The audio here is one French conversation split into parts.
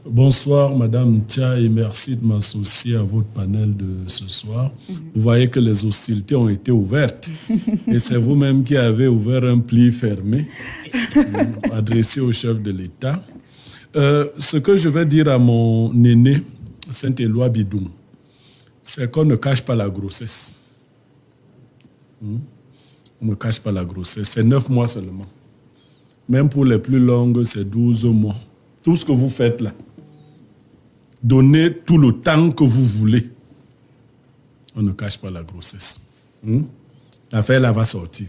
Bonsoir, Madame Tia, et merci de m'associer à votre panel de ce soir. Vous voyez que les hostilités ont été ouvertes. Et c'est vous-même qui avez ouvert un pli fermé adressé au chef de l'État. Ce que je vais dire à mon aîné, Saint-Éloi Bidoum, c'est qu'on ne cache pas la grossesse. On ne cache pas la grossesse. C'est 9 mois seulement. Même pour les plus longues, c'est 12 mois. Tout ce que vous faites là, donnez tout le temps que vous voulez. On ne cache pas la grossesse. L'affaire là va sortir.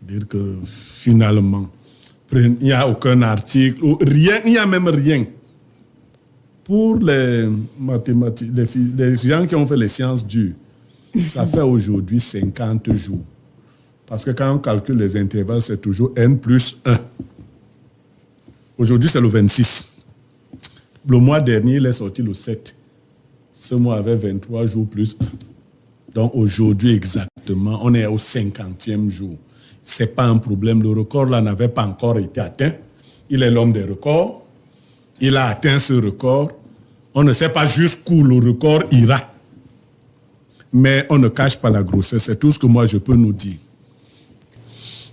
Dire que finalement, il n'y a aucun article, rien, il n'y a même rien. Pour les mathématiques, les gens qui ont fait les sciences dures, ça fait aujourd'hui 50 jours. Parce que quand on calcule les intervalles, c'est toujours n plus 1. Aujourd'hui, c'est le 26. Le mois dernier, il est sorti le 7. Ce mois avait 23 jours plus 1. Donc aujourd'hui, exactement, on est au 50e jour. Ce n'est pas un problème. Le record là n'avait pas encore été atteint. Il est l'homme des records. Il a atteint ce record. On ne sait pas jusqu'où le record ira. Mais on ne cache pas la grossesse. C'est tout ce que moi je peux nous dire.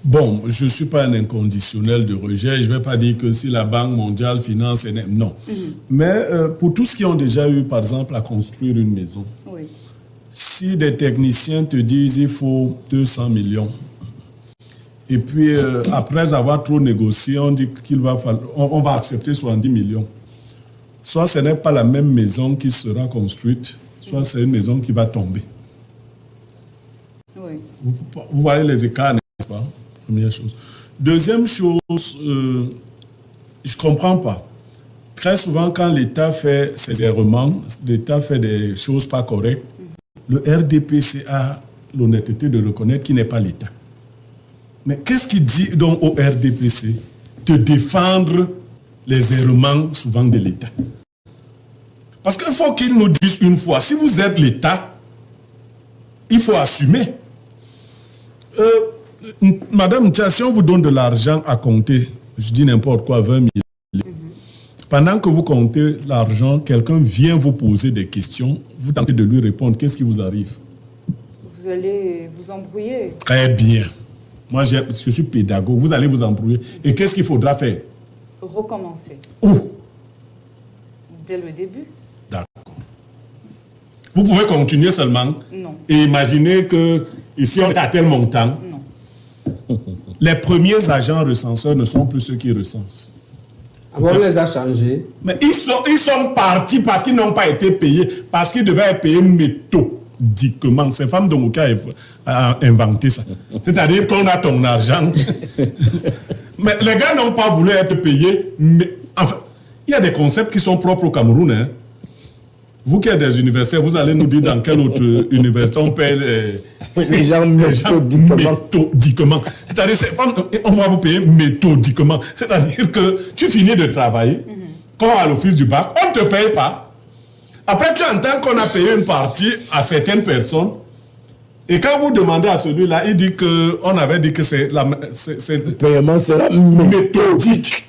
Bon, je ne suis pas un inconditionnel de rejet. Je ne vais pas dire que si la Banque mondiale finance... Non. Mais pour tous qui ont déjà eu, par exemple, à construire une maison, oui. Si des techniciens te disent qu'il faut 200 millions, et puis après avoir trop négocié, on dit on va accepter 70 millions. Soit ce n'est pas la même maison qui sera construite, soit c'est une maison qui va tomber. Oui. Vous voyez les écarts, n'est-ce pas? Première chose. Deuxième chose, je ne comprends pas. Très souvent, quand l'État fait ses errements, l'État fait des choses pas correctes, le RDPC a l'honnêteté de reconnaître qu'il n'est pas l'État. Mais qu'est-ce qu'il dit donc au RDPC de défendre les errements souvent de l'État? Parce qu'il faut qu'il nous dise une fois, si vous êtes l'État, il faut assumer. Madame Tia, si on vous donne de l'argent à compter, je dis n'importe quoi, 20 000, pendant que vous comptez l'argent, quelqu'un vient vous poser des questions, vous tentez de lui répondre, qu'est-ce qui vous arrive? Vous allez vous embrouiller. Très bien. Moi, je suis pédagogue, vous allez vous embrouiller. Et qu'est-ce qu'il faudra faire? Recommencer. Où? Dès le début. D'accord. Vous pouvez continuer seulement? Non. Et imaginer que ici on est à tel montant? Non. Les premiers agents recenseurs ne sont plus ceux qui recensent. On les a changés. Mais ils sont partis parce qu'ils n'ont pas été payés, parce qu'ils devaient être payés méthodiquement. C'est Femme Dongoka a inventé ça. C'est-à-dire qu'on a ton argent. Mais les gars n'ont pas voulu être payés. Mais, enfin, il y a des concepts qui sont propres au Cameroun. Hein. Vous qui êtes des universitaires, vous allez nous dire dans quelle autre université on paye les gens méthodiquement. C'est-à-dire, on va vous payer méthodiquement. C'est-à-dire que tu finis de travailler, comme à l'office du bac, on ne te paye pas. Après, tu entends qu'on a payé une partie à certaines personnes. Et quand vous demandez à celui-là, il dit qu'on avait dit que le paiement sera méthodique.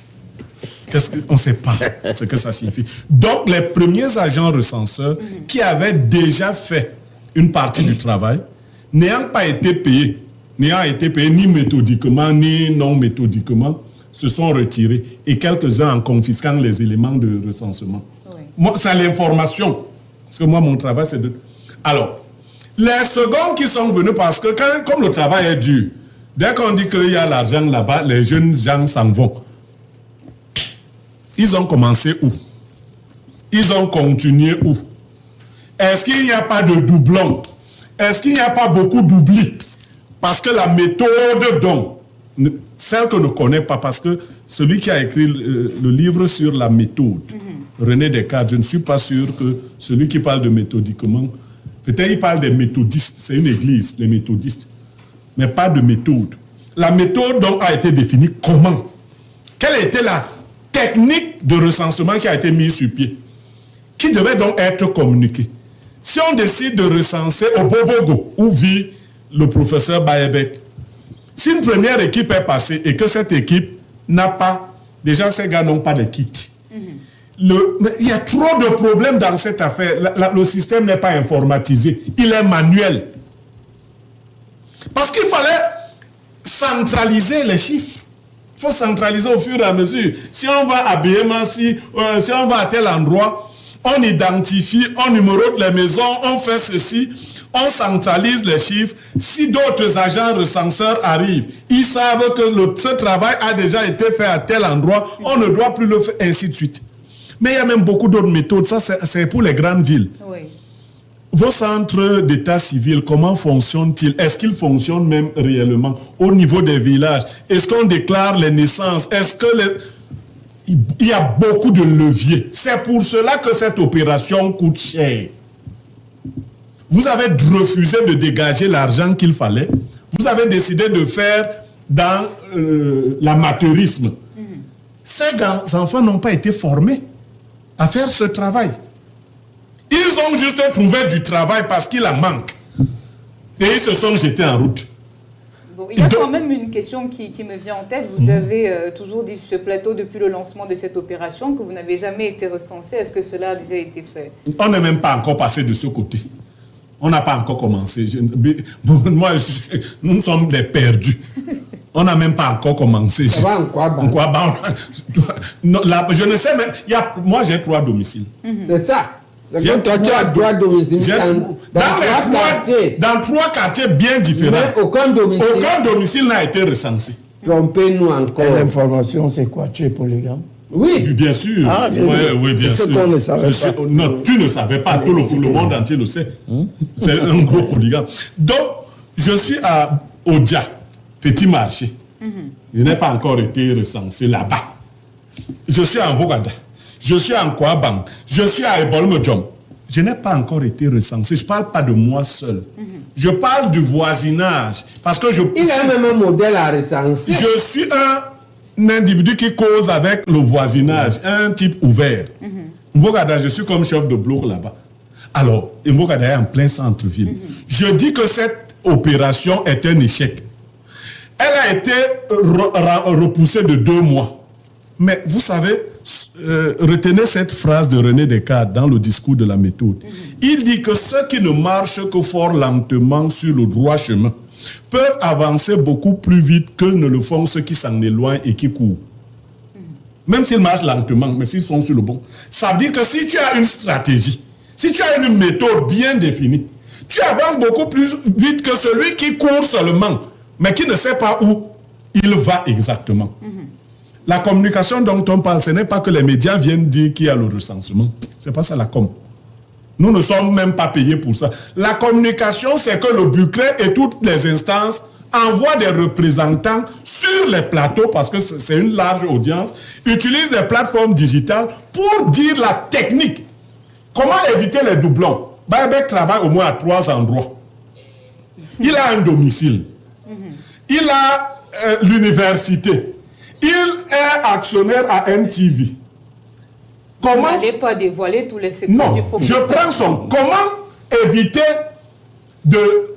On ne sait pas ce que ça signifie. Donc, les premiers agents recenseurs qui avaient déjà fait une partie du travail, n'ayant été payés ni méthodiquement, ni non méthodiquement, se sont retirés. Et quelques-uns en confisquant les éléments de recensement. Oui. Moi, c'est l'information. Parce que moi, mon travail, c'est de... Alors, les seconds qui sont venus, parce que comme le travail est dur, dès qu'on dit qu'il y a l'argent là-bas, les jeunes gens s'en vont. Ils ont commencé où? Ils ont continué où? Est-ce qu'il n'y a pas de doublons? Est-ce qu'il n'y a pas beaucoup d'oubli? Parce que la méthode dont, celle que ne connaît pas, parce que celui qui a écrit le livre sur la méthode, René Descartes, je ne suis pas sûr que celui qui parle de méthodiquement, peut-être il parle des méthodistes, c'est une église, les méthodistes, mais pas de méthode. La méthode donc a été définie comment? Quelle était la technique de recensement qui a été mise sur pied, qui devait donc être communiquée. Si on décide de recenser au Bobogo, où vit le professeur Bayebek, si une première équipe est passée et que cette équipe n'a pas, déjà ces gars n'ont pas de kit. Mais il y a trop de problèmes dans cette affaire. Le système n'est pas informatisé. Il est manuel. Parce qu'il fallait centraliser les chiffres. Il faut centraliser au fur et à mesure. Si on va à BMA, si on va à tel endroit, on identifie, on numérote les maisons, on fait ceci, on centralise les chiffres. Si d'autres agents recenseurs arrivent, ils savent que ce travail a déjà été fait à tel endroit, on ne doit plus le faire, ainsi de suite. Mais il y a même beaucoup d'autres méthodes. Ça, c'est pour les grandes villes. Oui. Vos centres d'état civil, comment fonctionnent-ils? Est-ce qu'ils fonctionnent même réellement au niveau des villages? Est-ce qu'on déclare les naissances? Est-ce que il y a beaucoup de leviers. C'est pour cela que cette opération coûte cher. Vous avez refusé de dégager l'argent qu'il fallait. Vous avez décidé de faire dans l'amateurisme. Ces enfants n'ont pas été formés à faire ce travail. Ils ont juste trouvé du travail parce qu'il en manque. Et ils se sont jetés en route. Bon, il y a quand même une question qui me vient en tête. Vous avez toujours dit sur ce plateau depuis le lancement de cette opération que vous n'avez jamais été recensé. Est-ce que cela a déjà été fait? On n'est même pas encore passé de ce côté. On n'a pas encore commencé. Nous sommes des perdus. On n'a même pas encore commencé. Ça va en quoi, je ne sais même. Moi, j'ai 3 domiciles. C'est ça. Toi, tu as 3 domiciles. Dans 3 quartiers bien différents. Mais aucun domicile n'a été recensé. Trompez-nous encore. L'information, c'est quoi? Tu es polygame? Oui. Bien sûr. Oui, bien sûr. C'est ce qu'on ne savait pas. Non, tu ne savais pas. Tout le monde entier le sait. C'est un gros polygame. Donc, je suis à Odia, petit marché. Je n'ai pas encore été recensé là-bas. Je suis en Vogada. Je suis en Kouabang. Je suis à Ebolmodjom. Je n'ai pas encore été recensé. Je ne parle pas de moi seul. Je parle du voisinage. Parce que il a même un modèle à recenser. Je suis un individu qui cause avec le voisinage, un type ouvert. Mvogada, je suis comme chef de bloc là-bas. Alors, Mvogada est en plein centre-ville. Je dis que cette opération est un échec. Elle a été repoussée de 2 mois. Mais vous savez, retenez cette phrase de René Descartes dans le discours de la méthode. Il dit que ceux qui ne marchent que fort lentement sur le droit chemin peuvent avancer beaucoup plus vite que ne le font ceux qui s'en éloignent et qui courent. Même s'ils marchent lentement, mais s'ils sont sur le bon. Ça veut dire que si tu as une stratégie, si tu as une méthode bien définie, tu avances beaucoup plus vite que celui qui court seulement, mais qui ne sait pas où il va exactement. La communication dont on parle, ce n'est pas que les médias viennent dire qu'il y a le recensement. Ce n'est pas ça la com. Nous ne sommes même pas payés pour ça. La communication, c'est que le Bucret et toutes les instances envoient des représentants sur les plateaux, parce que c'est une large audience, utilisent des plateformes digitales pour dire la technique. Comment éviter les doublons? Baebek travaille au moins à 3 endroits. Il a un domicile. Il a l'université. Il est actionnaire à MTV. Vous n'allez pas dévoiler tous les secrets du professeur. Je prends son. Comment éviter de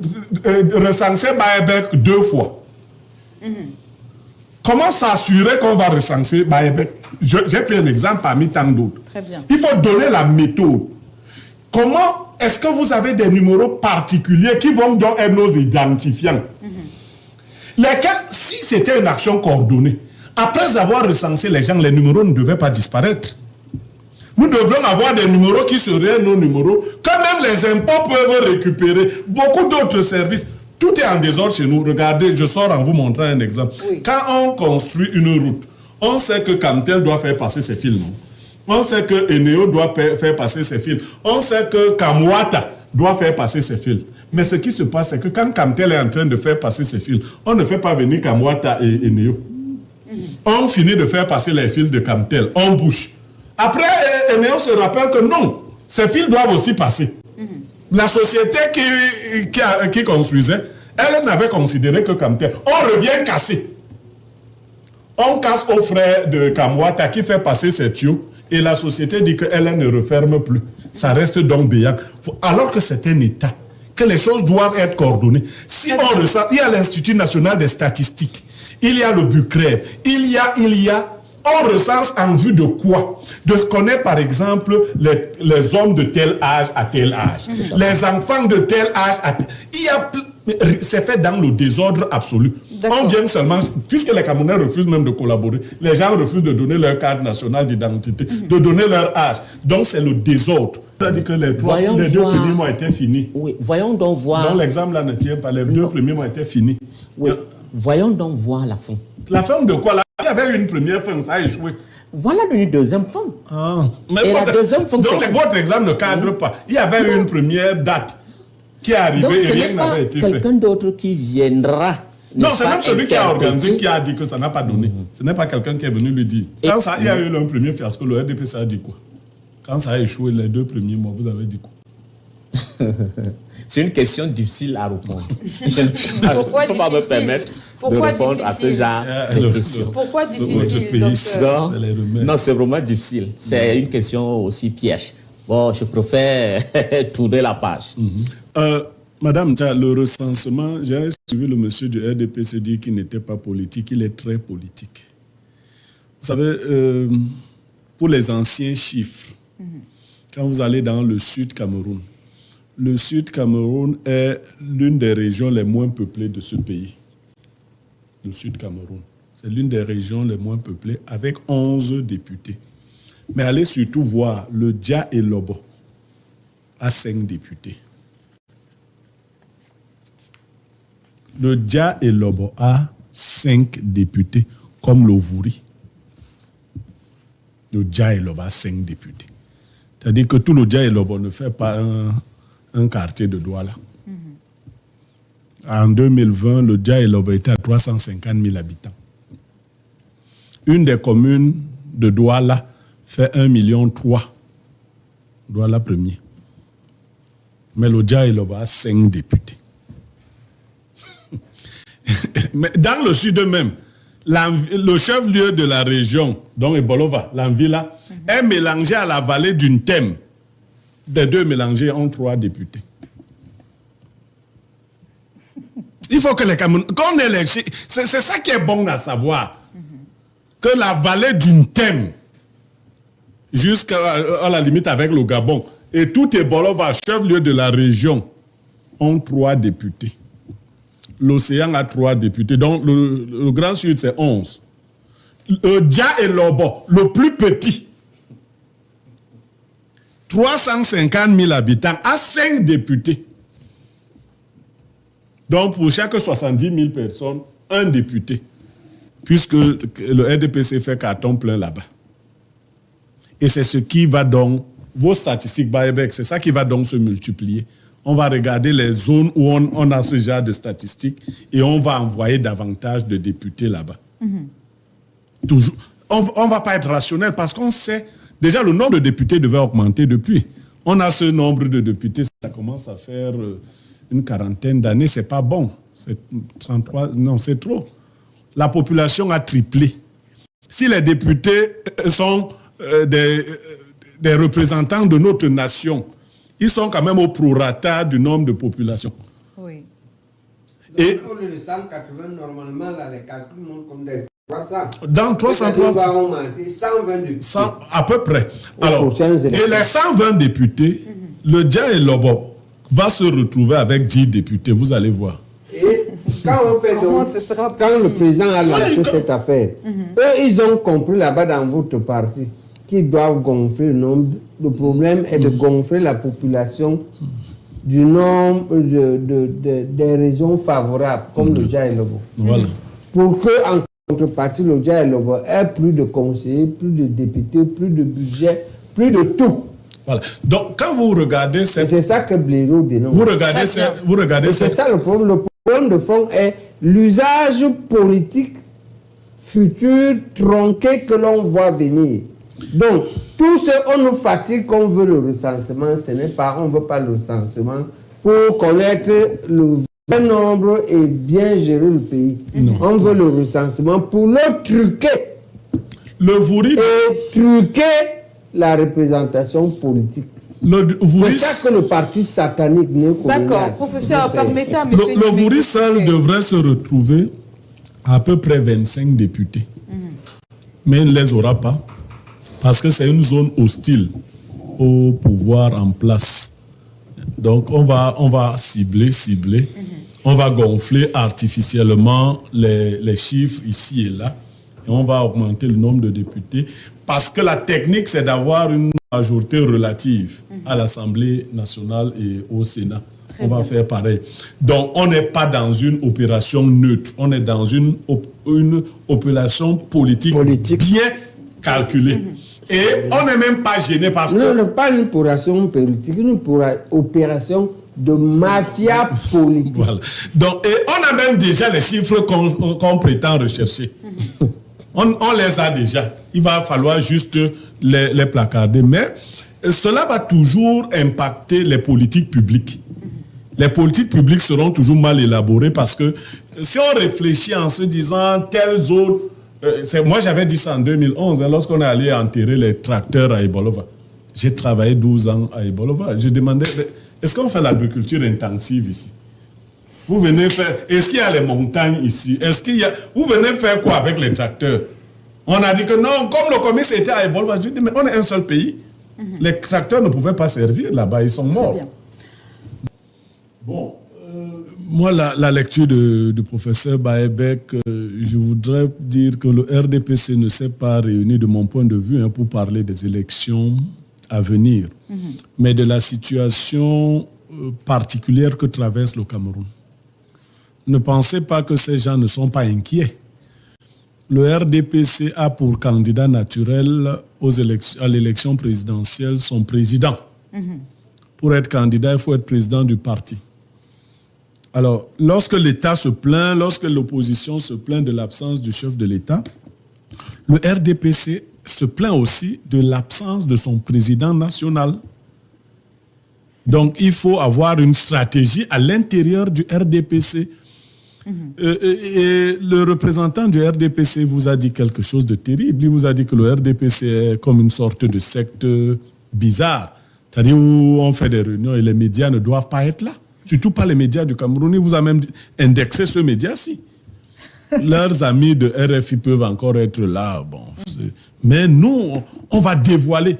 recenser Baebek 2 fois? Comment s'assurer qu'on va recenser Baebek? J'ai pris un exemple parmi tant d'autres. Très bien. Il faut donner la méthode. Comment est-ce que vous avez des numéros particuliers qui vont donc être nos identifiants? Lesquels, si c'était une action coordonnée, après avoir recensé les gens, les numéros ne devaient pas disparaître. Nous devrions avoir des numéros qui seraient nos numéros, que même les impôts peuvent récupérer, beaucoup d'autres services. Tout est en désordre chez nous. Regardez, je sors en vous montrant un exemple. Oui. Quand on construit une route, on sait que Camtel doit faire passer ses fils, non? On sait que Eneo doit faire passer ses fils. On sait que Kamwata doit faire passer ses fils. Mais ce qui se passe, c'est que quand Camtel est en train de faire passer ses fils, on ne fait pas venir Kamwata et Eneo. On finit de faire passer les fils de Camtel. On bouge. Après, Eneo se rappelle que non, ces fils doivent aussi passer. La société qui construisait, elle n'avait considéré que Camtel. On revient casser. On casse au frère de Kamwata qui fait passer ses tuyaux et la société dit qu'elle ne referme plus. Ça reste donc béant. Alors que c'est un État, que les choses doivent être coordonnées. Si on ressent, il y a l'Institut national des statistiques, il y a le Bucret, il y a On recense en vue de quoi? De connaître, par exemple, les hommes de tel âge à tel âge, les enfants de tel âge à tel... C'est fait dans le désordre absolu. On vient seulement, puisque les Camerounais refusent même de collaborer, les gens refusent de donner leur carte nationale d'identité, de donner leur âge. Donc c'est le désordre. C'est-à-dire que les deux premiers mois étaient finis. Oui, voyons donc voir. Donc l'exemple là ne tient pas, les deux premiers mois étaient finis. Oui. Voyons donc voir la fin. La fin de quoi là? Il y avait une première fin, ça a échoué. Voilà une deuxième fin. Mais et la deuxième fin, donc votre exemple ne cadre pas. Il y avait une première date qui est arrivée et rien n'avait été fait. Quelqu'un d'autre qui viendra. Non, c'est même celui qui a organisé qui a dit que ça n'a pas donné. Ce n'est pas quelqu'un qui est venu lui dire. Quand ça, il y a eu un premier fiasco, le RDP, ça a dit quoi? Quand ça a échoué les 2 premiers mois, vous avez dit quoi? C'est une question difficile à répondre. Je ne peux pas me permettre de répondre à ce genre de questions. Pourquoi difficile? Non, c'est vraiment difficile. C'est une question aussi piège. Bon, je préfère tourner la page. Madame, le recensement, j'ai suivi le monsieur du RDPC dire qu'il n'était pas politique, il est très politique. Vous savez, pour les anciens chiffres, quand vous allez dans le Sud Cameroun, le Sud Cameroun est l'une des régions les moins peuplées de ce pays. Le Sud Cameroun, c'est l'une des régions les moins peuplées avec 11 députés. Mais allez surtout voir le Dia et Lobo à 5 députés. Le Dia et Lobo a 5 députés, comme l'Ovouri. Le Dia et Lobo a 5 députés. C'est-à-dire que tout le Dia et Lobo ne fait pas un quartier de Douala. En 2020, le Dia et Lobo était à 350 000 habitants. Une des communes de Douala fait 1,3 million. Douala premier. Mais le Dia et Lobo a 5 députés. Mais dans le sud même, le chef-lieu de la région, donc Ebolova, l'Anvila, est mélangé à la vallée d'une thème. Les deux mélangés ont 3 députés. Il faut que les Camerounais... C'est ça qui est bon à savoir. Que la vallée d'une thème, jusqu'à la limite avec le Gabon, et tout Ebolova, chef-lieu de la région, ont 3 députés. L'océan a 3 députés. Donc, le Grand Sud, c'est 11. Le Dia et Lobo, le plus petit, 350 000 habitants, a 5 députés. Donc, pour chaque 70 000 personnes, un député. Puisque le RDPC fait carton plein là-bas. Et c'est ce qui va donc, vos statistiques, c'est ça qui va donc se multiplier. On va regarder les zones où on a ce genre de statistiques et on va envoyer davantage de députés là-bas. Toujours. On ne va pas être rationnel parce qu'on sait, déjà le nombre de députés devait augmenter depuis. On a ce nombre de députés, ça commence à faire une quarantaine d'années, c'est pas bon. C'est 33, non, c'est trop. La population a triplé. Si les députés sont des représentants de notre nation, ils sont quand même au prorata du nombre de population. Oui. Et pour les 180, normalement, là, les calculs montrent comme des 300. Dans 330. Ça va augmenter 120 députés. À peu près. Alors, et les 120 députés, le Dia et Lobo va se retrouver avec 10 députés, vous allez voir. Et quand on fait donc, quand le président a lancé cette affaire, eux, ils ont compris là-bas dans votre parti qu'ils doivent gonfler le nombre. Le problème est de gonfler la population du nombre des régions favorables, comme le Dia et Lobo. Voilà. Pour que, en contrepartie, le Dia et Lobo ait plus de conseillers, plus de députés, plus de budget, plus de tout. Voilà. Donc, quand vous regardez... C'est ça que Blaireau dénonce. Vous regardez c'est ça le problème. Le problème de fond est l'usage politique futur tronqué que l'on voit venir. Donc, tout ce qu'on nous fatigue, qu'on veut le recensement, ce n'est pas, on ne veut pas le recensement pour connaître le vrai nombre et bien gérer le pays. Non. On veut le recensement pour le truquer. Le Vouri... Et truquer la représentation politique. C'est ça que le parti satanique néocolonial. D'accord, professeur, permettez à M. Le Vouri seul devrait se retrouver à peu près 25 députés. mais il ne les aura pas parce que c'est une zone hostile au pouvoir en place. Donc, on va cibler. On va gonfler artificiellement les chiffres ici et là. Et on va augmenter le nombre de députés. Parce que la technique, c'est d'avoir une majorité relative à l'Assemblée nationale et au Sénat. On va faire pareil. Donc, on n'est pas dans une opération neutre. On est dans une opération politique bien calculée. Et on n'est même pas gêné parce que... Non, pas une opération politique, une opération de mafia politique. Voilà. Donc, et on a même déjà les chiffres qu'on prétend rechercher. On les a déjà. Il va falloir juste les placarder. Mais cela va toujours impacter les politiques publiques. Les politiques publiques seront toujours mal élaborées parce que si on réfléchit en se disant telles autres... moi, j'avais dit ça en 2011, lorsqu'on est allé enterrer les tracteurs à Ebolova. J'ai travaillé 12 ans à Ebolova. Je demandais, est-ce qu'on fait l'agriculture intensive ici? Vous venez faire... Est-ce qu'il y a les montagnes ici? Vous venez faire quoi avec les tracteurs? On a dit que non, comme le commerce était à Ebolova, je dis, mais on est un seul pays. Les tracteurs ne pouvaient pas servir là-bas, ils sont morts. Bon, moi, la lecture du professeur Baebek, je voudrais dire que le RDPC ne s'est pas réuni, de mon point de vue, pour parler des élections à venir, mais de la situation particulière que traverse le Cameroun. Ne pensez pas que ces gens ne sont pas inquiets. Le RDPC a pour candidat naturel à l'élection présidentielle son président. Pour être candidat, il faut être président du parti. Alors, lorsque l'État se plaint, lorsque l'opposition se plaint de l'absence du chef de l'État, le RDPC se plaint aussi de l'absence de son président national. Donc, il faut avoir une stratégie à l'intérieur du RDPC. Et le représentant du RDPC vous a dit quelque chose de terrible. Il vous a dit que le RDPC est comme une sorte de secte bizarre. C'est-à-dire où on fait des réunions et les médias ne doivent pas être là. Surtout pas les médias du Cameroun. Il vous a même indexé ce média-ci. Leurs amis de RFI peuvent encore être là. Bon, mais nous, on va dévoiler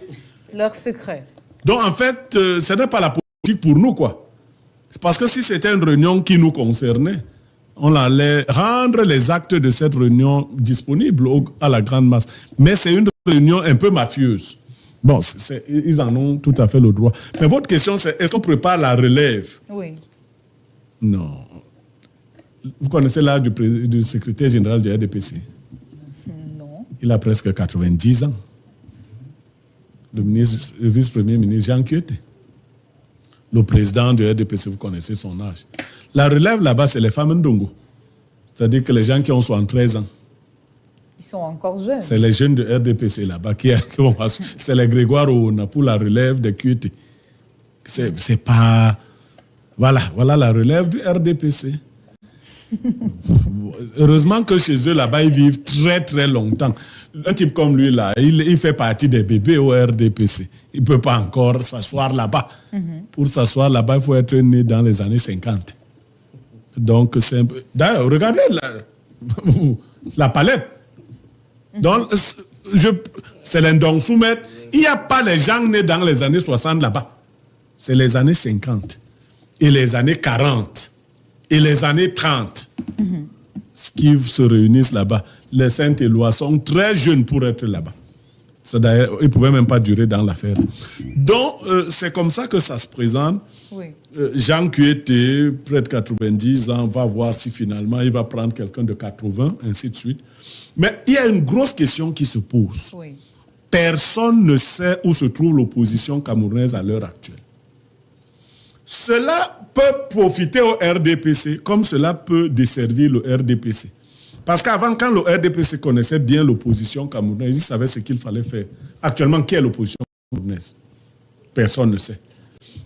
leurs secrets. Donc, en fait, ce n'est pas la politique pour nous, quoi. Parce que si c'était une réunion qui nous concernait, on allait rendre les actes de cette réunion disponibles à la grande masse. Mais c'est une réunion un peu mafieuse. Bon, ils en ont tout à fait le droit. Mais votre question, c'est est-ce qu'on prépare la relève? Oui. Non. Vous connaissez l'âge du secrétaire général du RDPC? Non. Il a presque 90 ans. Le vice-premier ministre Jean Kieté. Le président du RDPC, vous connaissez son âge. La relève là-bas, c'est les femmes Ndongo. C'est-à-dire que les gens qui ont 73 ans. Ils sont encore jeunes. C'est les jeunes de RDPC là-bas c'est les Grégoire Ouna pour la relève de QT. C'est pas... Voilà la relève du RDPC. Heureusement que chez eux là-bas, ils vivent très très longtemps. Un type comme lui là, il fait partie des bébés au RDPC. Il ne peut pas encore s'asseoir là-bas. Pour s'asseoir là-bas, il faut être né dans les années 50. Donc, c'est un peu... D'ailleurs, regardez la palette. Donc, c'est l'Indong Soumet. Il n'y a pas les gens nés dans les années 60 là-bas. C'est les années 50 et les années 40 et les années 30 qui se réunissent là-bas. Les Saint-Éloi sont très jeunes pour être là-bas. D'ailleurs, ils ne pouvaient même pas durer dans l'affaire. Donc, c'est comme ça que ça se présente. Oui. Jean Kieté, près de 90 ans, va voir si finalement il va prendre quelqu'un de 80, ainsi de suite. Mais il y a une grosse question qui se pose. Oui. Personne ne sait où se trouve l'opposition camerounaise à l'heure actuelle. Cela peut profiter au RDPC comme cela peut desservir le RDPC. Parce qu'avant, quand le RDPC connaissait bien l'opposition camerounaise, il savait ce qu'il fallait faire. Actuellement, qui est l'opposition camerounaise? Personne ne sait.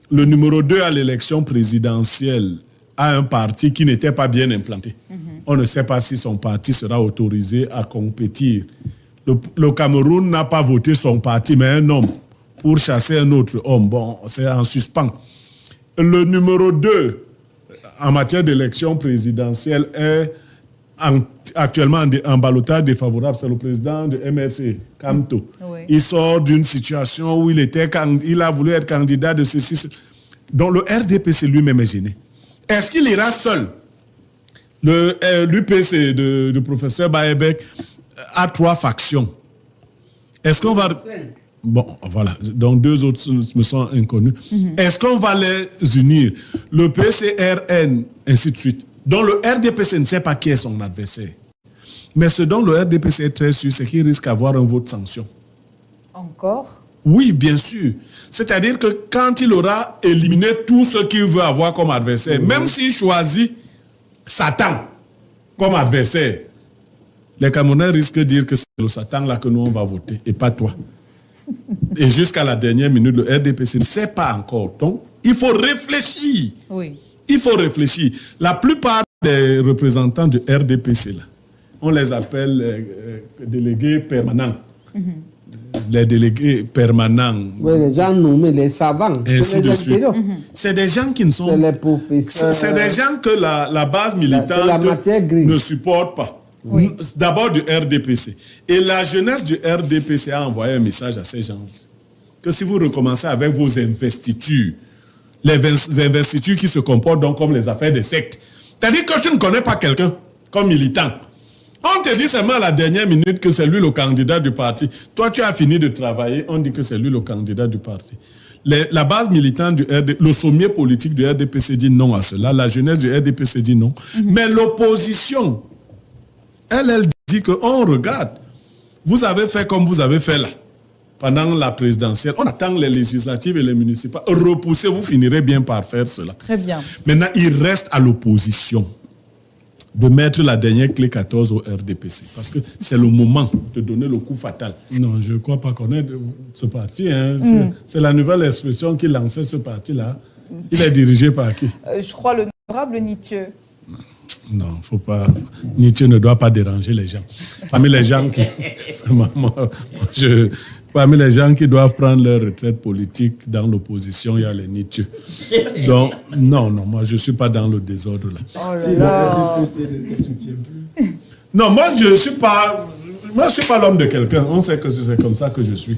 Le numéro 2 à l'élection présidentielle a un parti qui n'était pas bien implanté. On ne sait pas si son parti sera autorisé à compétir. Le Cameroun n'a pas voté son parti, mais un homme pour chasser un autre homme. Bon, c'est en suspens. Le numéro 2 en matière d'élection présidentielle est actuellement en ballottage défavorable, c'est le président de MRC, Kamto. Oui. Il sort d'une situation où il a voulu être candidat de ceci. Donc le RDPC lui-même est gêné. Est-ce qu'il ira seul? L'UPC du professeur Baebek a 3 factions. Est-ce qu'on va... Bon, voilà. Donc, 2 autres me sont inconnus. Est-ce qu'on va les unir? Le PCRN, ainsi de suite. Donc, le RDPC ne sait pas qui est son adversaire. Mais ce dont le RDPC est très sûr, c'est qu'il risque d'avoir un vote sanction. Encore? Oui, bien sûr. C'est-à-dire que quand il aura éliminé tout ce qu'il veut avoir comme adversaire, même s'il choisit Satan comme adversaire, les Camerounais risquent de dire que c'est le Satan là que nous on va voter et pas toi. Et jusqu'à la dernière minute, le RDPC ne sait pas encore. Donc, il faut réfléchir. Oui. Il faut réfléchir. La plupart des représentants du RDPC, là, on les appelle délégués permanents. Les délégués permanents. Oui, les gens nommés, les savants. Ainsi de suite. C'est des gens qui ne sont... C'est les professeurs. C'est des gens que la base militante ne supporte pas. Oui. D'abord du RDPC. Et la jeunesse du RDPC a envoyé un message à ces gens. Que si vous recommencez avec vos investitures, les investitures qui se comportent donc comme les affaires des sectes, c'est-à-dire que tu ne connais pas quelqu'un comme militant. On te dit seulement à la dernière minute que c'est lui le candidat du parti. Toi, tu as fini de travailler, on dit que c'est lui le candidat du parti. La base militante du RDPC, le sommet politique du RDPC dit non à cela. La jeunesse du RDPC dit non. Mais l'opposition, elle dit qu'on regarde. Vous avez fait comme vous avez fait là, pendant la présidentielle. On attend les législatives et les municipales. Repoussez, vous finirez bien par faire cela. Très bien. Maintenant, il reste à l'opposition de mettre la dernière clé 14 au RDPC. Parce que c'est le moment de donner le coup fatal. Non, je ne crois pas connaître ce parti. Hein. C'est la nouvelle expression qui lançait ce parti-là. Il est dirigé par qui? Je crois l'honorable Nietzsche. Non, faut pas. Nietzsche ne doit pas déranger les gens. Parmi les gens qui, parmi les gens qui doivent prendre leur retraite politique dans l'opposition, il y a les Nietzsche. Donc, non, moi je suis pas dans le désordre là. Oh là là. Non, moi je suis pas l'homme de quelqu'un. On sait que c'est comme ça que je suis.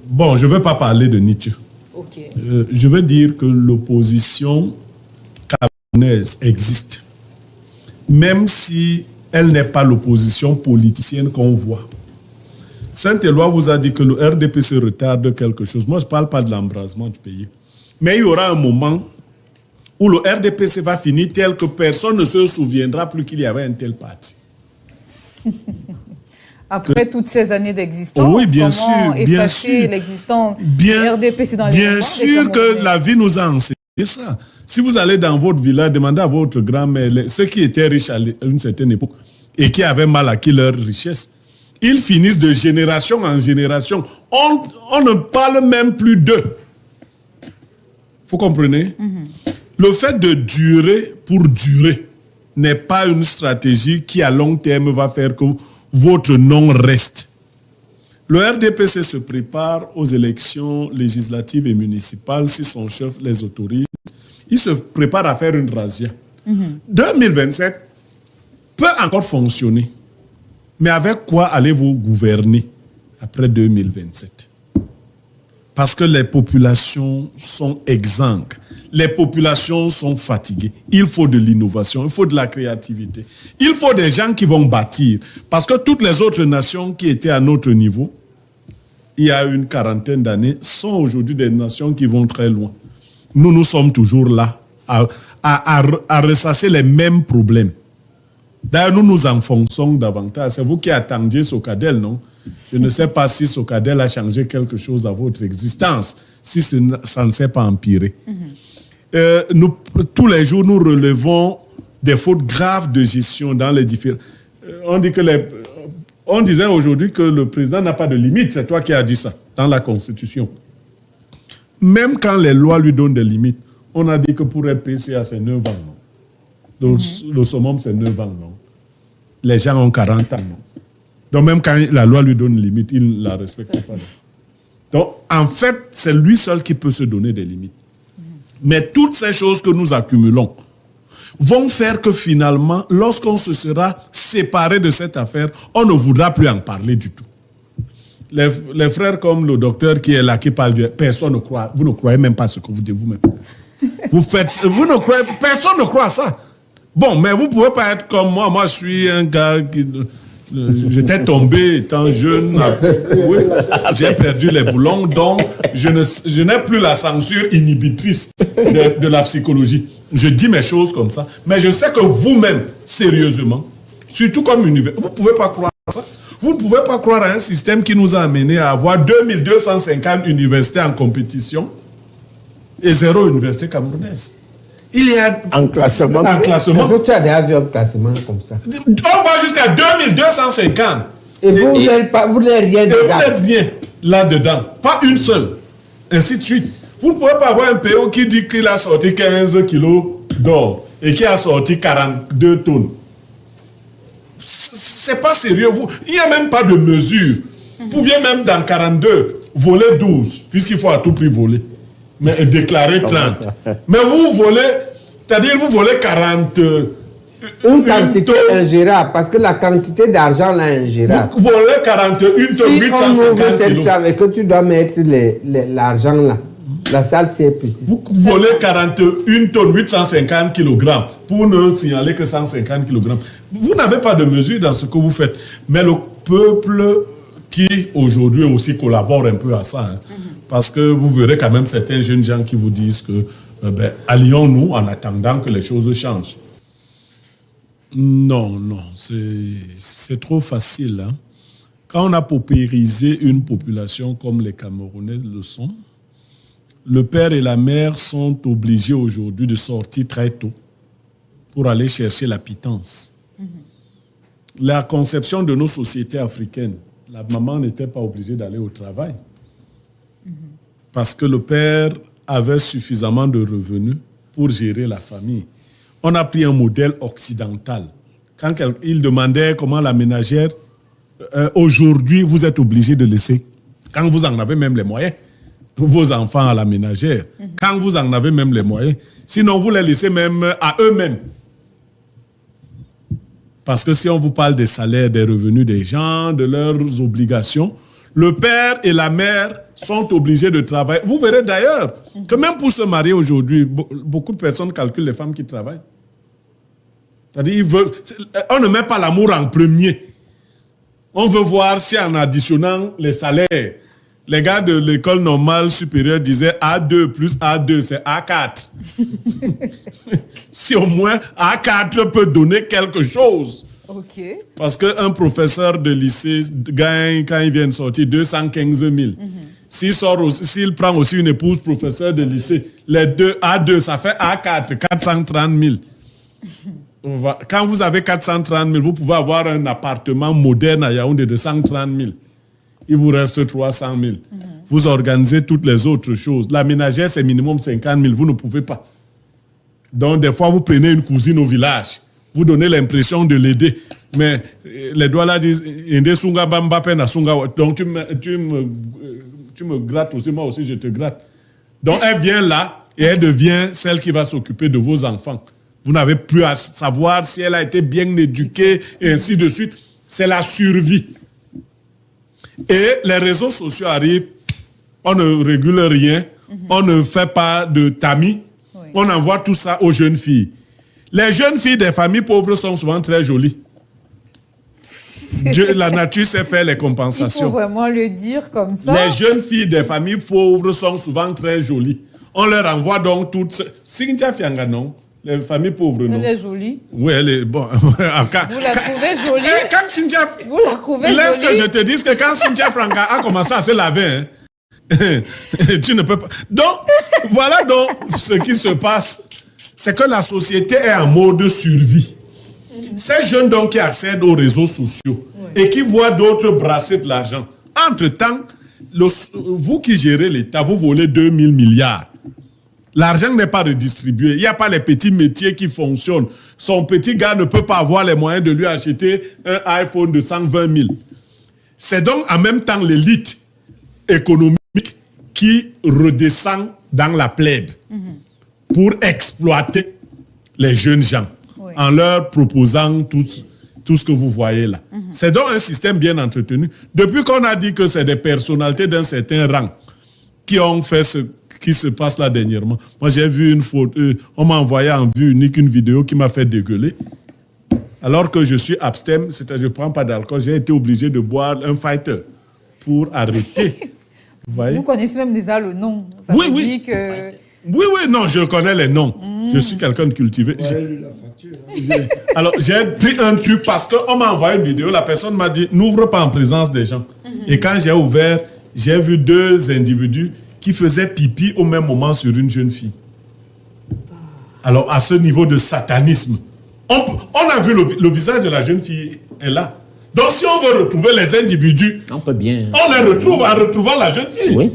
Bon, je veux pas parler de Nietzsche. Ok. Je veux dire que l'opposition existe, même si elle n'est pas l'opposition politicienne qu'on voit. Saint-Éloi vous a dit que le RDPC retarde quelque chose. Moi, je ne parle pas de l'embrasement du pays. Mais il y aura un moment où le RDPC va finir tel que personne ne se souviendra plus qu'il y avait un tel parti. Après toutes ces années d'existence, oui, bien sûr, l'existence du RDPC dans les bien sûr que la vie nous a enseigné ça. Si vous allez dans votre village, demandez à votre grand-mère, ceux qui étaient riches à une certaine époque et qui avaient mal acquis leur richesse, ils finissent de génération en génération. On ne parle même plus d'eux. Vous comprenez? Le fait de durer pour durer n'est pas une stratégie qui à long terme va faire que votre nom reste. Le RDPC se prépare aux élections législatives et municipales si son chef les autorise. Il se prépare à faire une razzia. 2027 peut encore fonctionner. Mais avec quoi allez-vous gouverner après 2027? Parce que les populations sont exsangues. Les populations sont fatiguées. Il faut de l'innovation, il faut de la créativité. Il faut des gens qui vont bâtir. Parce que toutes les autres nations qui étaient à notre niveau, il y a une quarantaine d'années, sont aujourd'hui des nations qui vont très loin. Nous sommes toujours là à ressasser les mêmes problèmes. D'ailleurs, nous nous enfonçons davantage. C'est vous qui attendiez Socadel, non? Je ne sais pas si Socadel a changé quelque chose à votre existence, si ça ne s'est pas empiré. Tous les jours, nous relevons des fautes graves de gestion dans les différents... On disait aujourd'hui que le président n'a pas de limite. C'est toi qui as dit ça dans la Constitution. Même quand les lois lui donnent des limites, on a dit que pour être PCA, c'est 9 ans. Non? Donc, le summum, c'est 9 ans. Non? Les gens ont 40 ans. Non? Donc, même quand la loi lui donne une limite, il ne la respecte pas. Donc, en fait, c'est lui seul qui peut se donner des limites. Mais toutes ces choses que nous accumulons, vont faire que finalement, lorsqu'on se sera séparé de cette affaire, on ne voudra plus en parler du tout. Les frères comme le docteur qui est là, qui parle, personne ne croit. Vous ne croyez même pas ce que vous dites vous-même. Personne ne croit ça. Bon, mais vous ne pouvez pas être comme moi. Moi, je suis un gars qui... J'étais tombé étant jeune. Oui, j'ai perdu les boulons. Donc, je n'ai plus la censure inhibitrice de la psychologie. Je dis mes choses comme ça. Mais je sais que vous-même, sérieusement, surtout comme université, vous ne pouvez pas croire à ça. Vous ne pouvez pas croire à un système qui nous a amené à avoir 2250 universités en compétition et 0 université camerounaise. Il y a en classement. Est-ce que tu as déjà vu un classement comme ça? On va jusqu'à 2250. Et vous n'avez rien dedans. Vous n'avez rien là-dedans. Pas une seule. Ainsi de suite. Vous ne pouvez pas avoir un PO qui dit qu'il a sorti 15 kilos d'or et qui a sorti 42 tonnes. C'est pas sérieux. Il n'y a même pas de mesure. Vous pouviez même dans 42 voler 12, puisqu'il faut à tout prix voler. Mais déclarer 30. Mais vous volez, c'est-à-dire vous volez 40. Une quantité ingérable, parce que la quantité d'argent là est ingérable. Vous volez 41 tonnes, 850 kilos. Cette salle et que tu dois mettre l'argent là, la salle c'est petite. Vous volez 41 tonnes, 850 kg pour ne signaler que 150 kg. Vous n'avez pas de mesure dans ce que vous faites. Mais le peuple qui aujourd'hui aussi collabore un peu à ça, hein, parce que vous verrez quand même certains jeunes gens qui vous disent que allions-nous en attendant que les choses changent. Non, c'est trop facile. Hein. Quand on a paupérisé une population comme les Camerounais le sont, le père et la mère sont obligés aujourd'hui de sortir très tôt pour aller chercher la pitance. La conception de nos sociétés africaines, la maman n'était pas obligée d'aller au travail. Parce que le père avait suffisamment de revenus pour gérer la famille. On a pris un modèle occidental. Quand il demandait comment la ménagère, aujourd'hui, vous êtes obligé de laisser, quand vous en avez même les moyens, vos enfants à la ménagère, quand vous en avez même les moyens. Sinon, vous les laissez même à eux-mêmes. Parce que si on vous parle des salaires, des revenus des gens, de leurs obligations, le père et la mère sont obligés de travailler. Vous verrez d'ailleurs que même pour se marier aujourd'hui, beaucoup de personnes calculent les femmes qui travaillent. C'est-à-dire, on ne met pas l'amour en premier. On veut voir si en additionnant les salaires, les gars de l'école normale supérieure disaient A2 plus A2, c'est A4. Si au moins A4 peut donner quelque chose. Okay. Parce qu'un professeur de lycée gagne, quand il vient de sortir, 215 000. S'il prend aussi une épouse professeur de lycée, les deux A2, ça fait A4, 430 000. Quand vous avez 430 000, vous pouvez avoir un appartement moderne à Yaoundé de 130 000. Il vous reste 300 000. Vous organisez toutes les autres choses. La ménagère, c'est minimum 50 000. Vous ne pouvez pas. Donc, des fois, vous prenez une cousine au village. Vous donnez l'impression de l'aider. Mais les doigts là disent, donc tu me grattes aussi, moi aussi je te gratte. Donc elle vient là et elle devient celle qui va s'occuper de vos enfants. Vous n'avez plus à savoir si elle a été bien éduquée et ainsi de suite. C'est la survie. Et les réseaux sociaux arrivent, on ne régule rien, on ne fait pas de tamis, on envoie tout ça aux jeunes filles. Les jeunes filles des familles pauvres sont souvent très jolies. La nature sait faire les compensations. Il faut vraiment le dire comme ça. Les jeunes filles des familles pauvres sont souvent très jolies. On leur envoie donc toutes... Cynthia Fianga, non. Les familles pauvres, non. Elle est jolie. Oui, elle est... Bon. Vous la trouvez jolie? Quand Cynthia... Vous la trouvez jolie? Laisse que je te dise que quand Cynthia Fianga a commencé à se laver, tu ne peux pas... Donc, voilà donc ce qui se passe. C'est que la société est en mode survie. Ces jeunes donc qui accèdent aux réseaux sociaux et qui voient d'autres brasser de l'argent. Entre-temps, vous qui gérez l'État, vous volez 2000 milliards. L'argent n'est pas redistribué. Il n'y a pas les petits métiers qui fonctionnent. Son petit gars ne peut pas avoir les moyens de lui acheter un iPhone de 120 000. C'est donc en même temps l'élite économique qui redescend dans la plèbe pour exploiter les jeunes gens en leur proposant tout ce que vous voyez là. C'est donc un système bien entretenu. Depuis qu'on a dit que c'est des personnalités d'un certain rang qui ont fait ce qui se passe là dernièrement. Moi, j'ai vu une photo, on m'a envoyé en vue unique une vidéo qui m'a fait dégueuler. Alors que je suis abstème, c'est-à-dire je ne prends pas d'alcool, j'ai été obligé de boire un fighter pour arrêter. Vous connaissez même déjà le nom. Ça Oui, veut oui. dire que... Oui, non, je connais les noms. Je suis quelqu'un de cultivé. Alors, j'ai pris un tube parce qu'on m'a envoyé une vidéo. La personne m'a dit, n'ouvre pas en présence des gens. Et quand j'ai ouvert, j'ai vu deux individus qui faisaient pipi au même moment sur une jeune fille. Alors, à ce niveau de satanisme, on a vu le visage de la jeune fille est là. Donc, si on veut retrouver les individus, on peut bien. On les retrouve en retrouvant la jeune fille. Oui.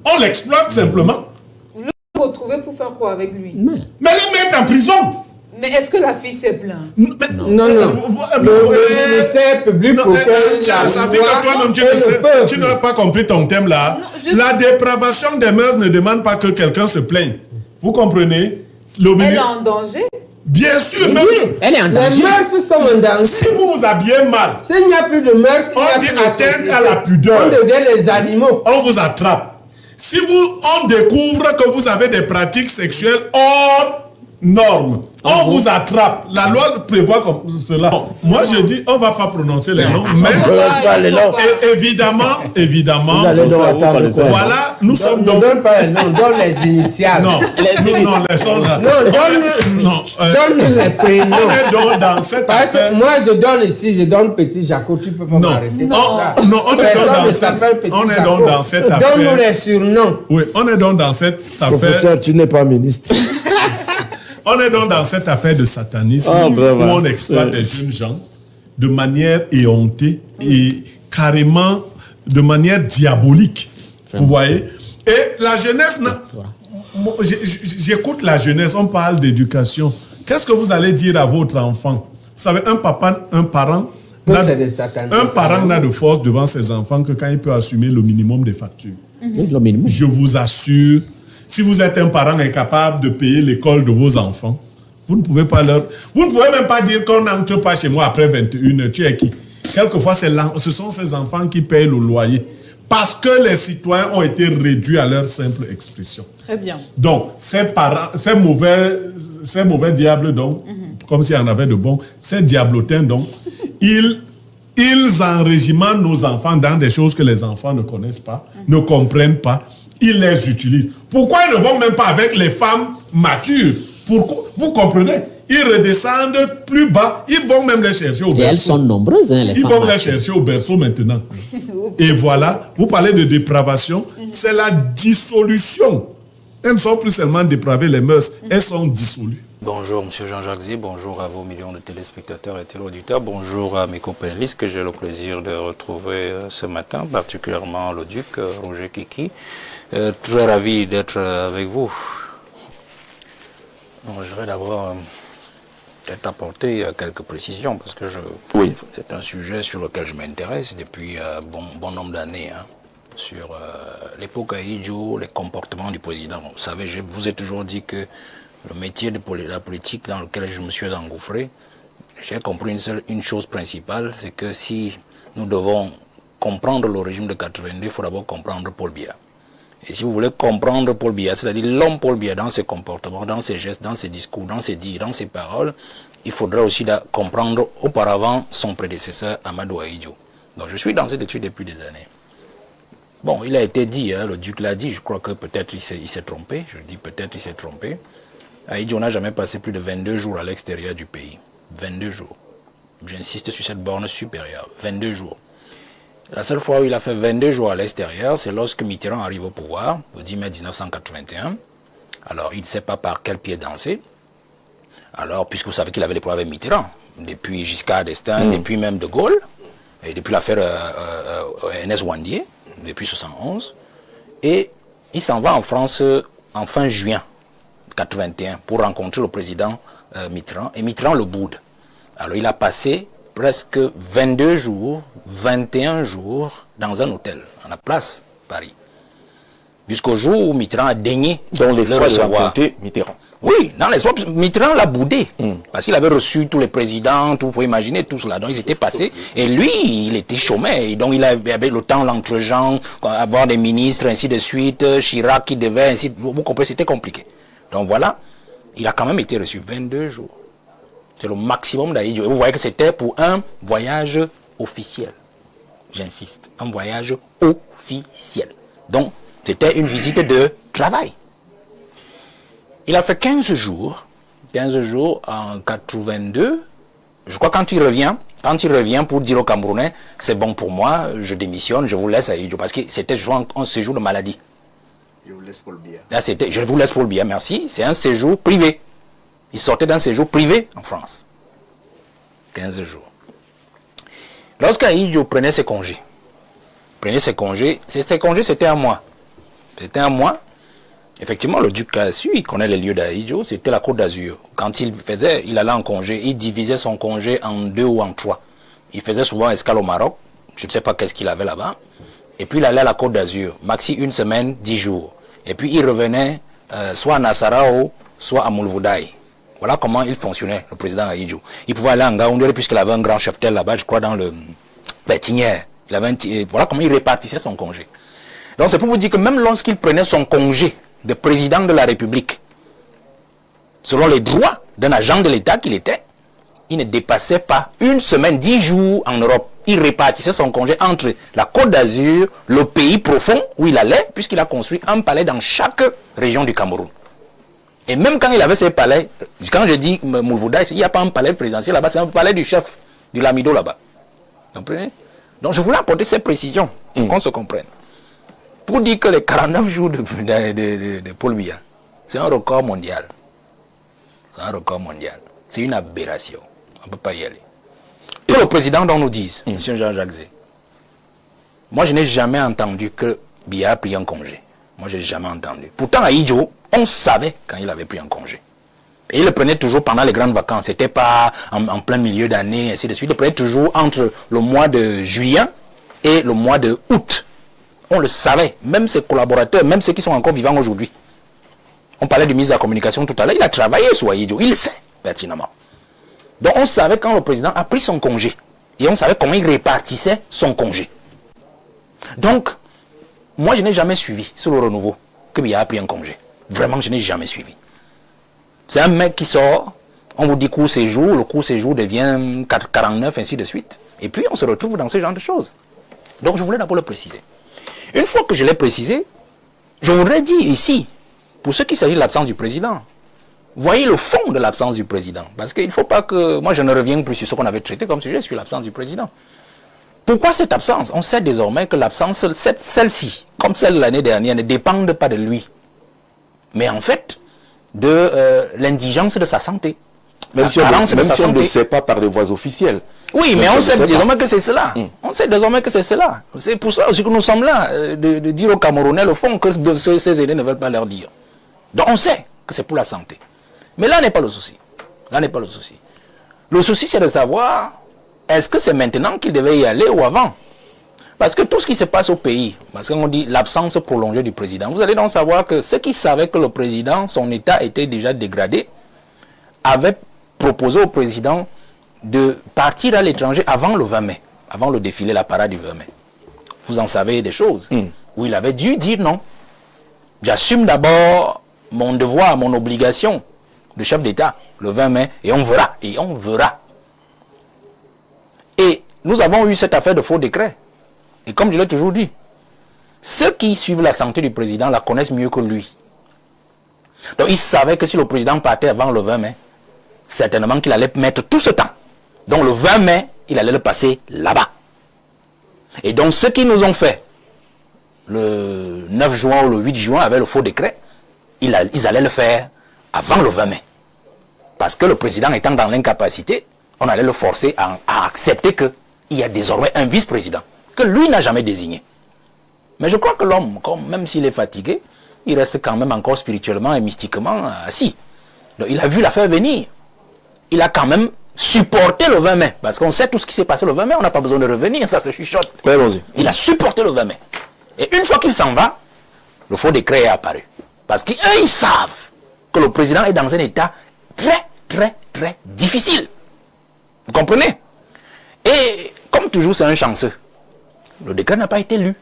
On l'exploite simplement. Vous le retrouvez pour faire quoi avec lui? Mais les mettre en prison. Mais est-ce que la fille s'est plainte? Non. Le ministère public ça fait que toi-même, tu n'as pas compris ton thème là. Non, La dépravation des mœurs ne demande pas que quelqu'un se plaigne. Vous comprenez? Elle est en danger? Bien sûr, oui, même. Elle est en danger. Les mœurs sont en danger. Si vous vous habillez mal, s'il n'y a plus de mœurs, on dit atteinte à la pudeur. On devient les animaux. On vous attrape. Si on découvre que vous avez des pratiques sexuelles hors normes, on vous attrape. La loi prévoit comme cela. Moi, je dis, on ne va pas prononcer les noms, mais évidemment, vous allez donc attendre. Voilà, nous sommes donc... Ne donne pas les noms, donne les initiales. Non, laissons là. Donne les prénoms. On est donc dans cette affaire. Moi, je donne ici, je donne Petit Jaco, tu ne peux pas m'arrêter. On est donc dans cette affaire. Donne-nous les surnoms. Oui, on est donc dans cette affaire. Professeur, tu n'es pas ministre. On est donc dans cette affaire de satanisme où on exploite des jeunes gens de manière éhontée et carrément de manière diabolique. Vous voyez? Et la jeunesse, j'écoute la jeunesse, on parle d'éducation. Qu'est-ce que vous allez dire à votre enfant? Vous savez, un parent n'a de force devant ses enfants que quand il peut assumer le minimum des factures. Je vous assure, si vous êtes un parent incapable de payer l'école de vos enfants, vous ne pouvez même pas dire qu'on n'entre pas chez moi après 21h. Tu es qui? Quelquefois, ce sont ces enfants qui payent le loyer parce que les citoyens ont été réduits à leur simple expression. Très bien. Donc, ces parents, ces mauvais diables, donc, comme s'il y en avait de bons, ces diablotins, donc, ils enrégimentent nos enfants dans des choses que les enfants ne connaissent pas, ne comprennent pas. Ils les utilisent. Pourquoi ils ne vont même pas avec les femmes matures? Pourquoi? Vous comprenez? Ils redescendent plus bas. Ils vont même les chercher au berceau. Et elles sont nombreuses, hein, les femmes. Ils vont les chercher au berceau maintenant. Et voilà, vous parlez de dépravation. C'est la dissolution. Elles ne sont plus seulement dépravées, les mœurs. Elles sont dissolues. Bonjour M. Jean-Jacques Zé, bonjour à vos millions de téléspectateurs et téléauditeurs, bonjour à mes co-panélistes que j'ai le plaisir de retrouver ce matin, particulièrement le duc Roger Kiki. Très ravi d'être avec vous. Donc, je vais d'abord peut-être apporter quelques précisions parce que c'est un sujet sur lequel je m'intéresse depuis bon nombre d'années. Sur l'époque Ahidjo, les comportements du président. Vous savez, je vous ai toujours dit que le métier de la politique dans lequel je me suis engouffré, j'ai compris une chose principale, c'est que si nous devons comprendre le régime de 82, il faut d'abord comprendre Paul Biya. Et si vous voulez comprendre Paul Biya, c'est-à-dire l'homme Paul Biya dans ses comportements, dans ses gestes, dans ses discours, dans ses dires, dans ses paroles, il faudra aussi comprendre auparavant son prédécesseur Amadou Ahidjo. Donc je suis dans cette étude depuis des années. Bon, il a été dit, le duc l'a dit, je crois que peut-être il s'est trompé, je dis peut-être il s'est trompé. Ahidjo n'a jamais passé plus de 22 jours à l'extérieur du pays. 22 jours. J'insiste sur cette borne supérieure. 22 jours. La seule fois où il a fait 22 jours à l'extérieur, c'est lorsque Mitterrand arrive au pouvoir, le 10 mai 1981. Alors, il ne sait pas par quel pied danser. Alors, puisque vous savez qu'il avait des problèmes avec Mitterrand, depuis Giscard d'Estaing, depuis même De Gaulle, et depuis l'affaire NS Wandier, depuis 1971. Et il s'en va en France en fin juin 1981 pour rencontrer le président Mitterrand, et Mitterrand le boude. Alors, il a passé presque 22 jours, 21 jours dans un hôtel, à la place Paris. Jusqu'au jour où Mitterrand a daigné le recevoir. Mitterrand. Oui, dans l'espoir, Mitterrand l'a boudé. Parce qu'il avait reçu tous les présidents, vous pouvez imaginer tout cela. Donc ils étaient passés. Et lui, il était chômé. Et donc il avait le temps, l'entre-gens, avoir des ministres, ainsi de suite. Chirac qui devait, ainsi. Vous comprenez, c'était compliqué. Donc voilà, il a quand même été reçu 22 jours. C'est le maximum d'Ahidjo. Et vous voyez que c'était pour un voyage officiel. J'insiste, un voyage officiel. Donc, c'était une visite de travail. Il a fait 15 jours en 82. Je crois quand il revient pour dire aux Camerounais, c'est bon pour moi, je démissionne, je vous laisse à Ahidjo. Parce que c'était un séjour de maladie. Je vous laisse pour le bien. Là, je vous laisse pour le bien, merci. C'est un séjour privé. Il sortait d'un séjour privé en France. 15 jours. Lorsqu'Ahidjo prenait ses congés, c'était un mois. C'était un mois. Effectivement, le duc a su, il connaît les lieux d'Ahidjo, c'était la Côte d'Azur. Quand il allait en congé, il divisait son congé en 2 ou en 3. Il faisait souvent escale au Maroc, je ne sais pas qu'est-ce qu'il avait là-bas. Et puis il allait à la Côte d'Azur, maxi 1 semaine, 10 jours. Et puis il revenait soit à Nassarao, soit à Moulvoudaï. Voilà comment il fonctionnait, le président Ahidjo. Il pouvait aller en Gaoundé, puisqu'il avait un grand cheptel là-bas, je crois dans le Tignière. Voilà comment il répartissait son congé. Donc c'est pour vous dire que même lorsqu'il prenait son congé de président de la République, selon les droits d'un agent de l'État qu'il était, il ne dépassait pas 1 semaine, 10 jours en Europe. Il répartissait son congé entre la Côte d'Azur, le pays profond où il allait, puisqu'il a construit un palais dans chaque région du Cameroun. Et même quand il avait ces palais, quand je dis Moulvoudaï, il n'y a pas un palais présidentiel là-bas, c'est un palais du chef du Lamido là-bas. Vous comprenez? Donc je voulais apporter ces précisions, pour qu'on se comprenne. Pour dire que les 49 jours de Paul Biya, c'est un record mondial. C'est un record mondial. C'est une aberration. On ne peut pas y aller. Que le président dont nous dise, M. Jean-Jacques Zé, moi je n'ai jamais entendu que Biya a pris un congé. Moi je n'ai jamais entendu. Pourtant Ahidjo, on savait quand il avait pris un congé. Et il le prenait toujours pendant les grandes vacances. C'était pas en plein milieu d'année, ainsi de suite. Il le prenait toujours entre le mois de juillet et le mois de août. On le savait. Même ses collaborateurs, même ceux qui sont encore vivants aujourd'hui. On parlait de mise à communication tout à l'heure. Il a travaillé sur Ahidjo. Il le sait pertinemment. Donc on savait quand le président a pris son congé. Et on savait comment il répartissait son congé. Donc, moi je n'ai jamais suivi sur le renouveau que Biya a pris un congé. Vraiment, je n'ai jamais suivi. C'est un mec qui sort, on vous dit court séjour, le court séjour devient 49, ainsi de suite. Et puis on se retrouve dans ce genre de choses. Donc je voulais d'abord le préciser. Une fois que je l'ai précisé, je voudrais dire ici, pour ce qui s'agit de l'absence du président, voyez le fond de l'absence du président. Parce qu'il ne faut pas que... Moi je ne reviens plus sur ce qu'on avait traité comme sujet, sur l'absence du président. Pourquoi cette absence? On sait désormais que l'absence, celle-ci, comme celle de l'année dernière, ne dépendent pas de lui. Mais en fait, de l'indigence de sa santé. Même si on ne le sait pas par des voies officielles. Oui, mais on sait désormais que c'est cela. On sait désormais que c'est cela. C'est pour ça aussi que nous sommes là, de dire aux Camerounais le fond que ces aînés ne veulent pas leur dire. Donc on sait que c'est pour la santé. Mais là n'est pas le souci. Là n'est pas le souci. Le souci c'est de savoir, est-ce que c'est maintenant qu'il devait y aller ou avant? Parce que tout ce qui se passe au pays, parce qu'on dit l'absence prolongée du président, vous allez donc savoir que ceux qui savaient que le président, son état était déjà dégradé, avaient proposé au président de partir à l'étranger avant le 20 mai, avant le défilé, la parade du 20 mai. Vous en savez des choses, où il avait dû dire non. J'assume d'abord mon devoir, mon obligation de chef d'État, le 20 mai, et on verra, et on verra. Et nous avons eu cette affaire de faux décret. Et comme je l'ai toujours dit, ceux qui suivent la santé du président la connaissent mieux que lui. Donc il savait que si le président partait avant le 20 mai, certainement qu'il allait mettre tout ce temps. Donc le 20 mai, il allait le passer là-bas. Et donc ceux qui nous ont fait le 9 juin ou le 8 juin avec le faux décret, ils allaient le faire avant le 20 mai. Parce que le président étant dans l'incapacité, on allait le forcer à accepter qu'il y a désormais un vice-président que lui n'a jamais désigné. Mais je crois que l'homme, même s'il est fatigué, il reste quand même encore spirituellement et mystiquement assis. Donc il a vu l'affaire venir. Il a quand même supporté le 20 mai. Parce qu'on sait tout ce qui s'est passé le 20 mai, on n'a pas besoin de revenir, ça se chuchote. Ouais, allons-y. Il a supporté le 20 mai. Et une fois qu'il s'en va, le faux décret est apparu. Parce qu'eux, ils savent que le président est dans un état très, très, très difficile. Vous comprenez? Et comme toujours, c'est un chanceux. Le décret n'a pas été lu.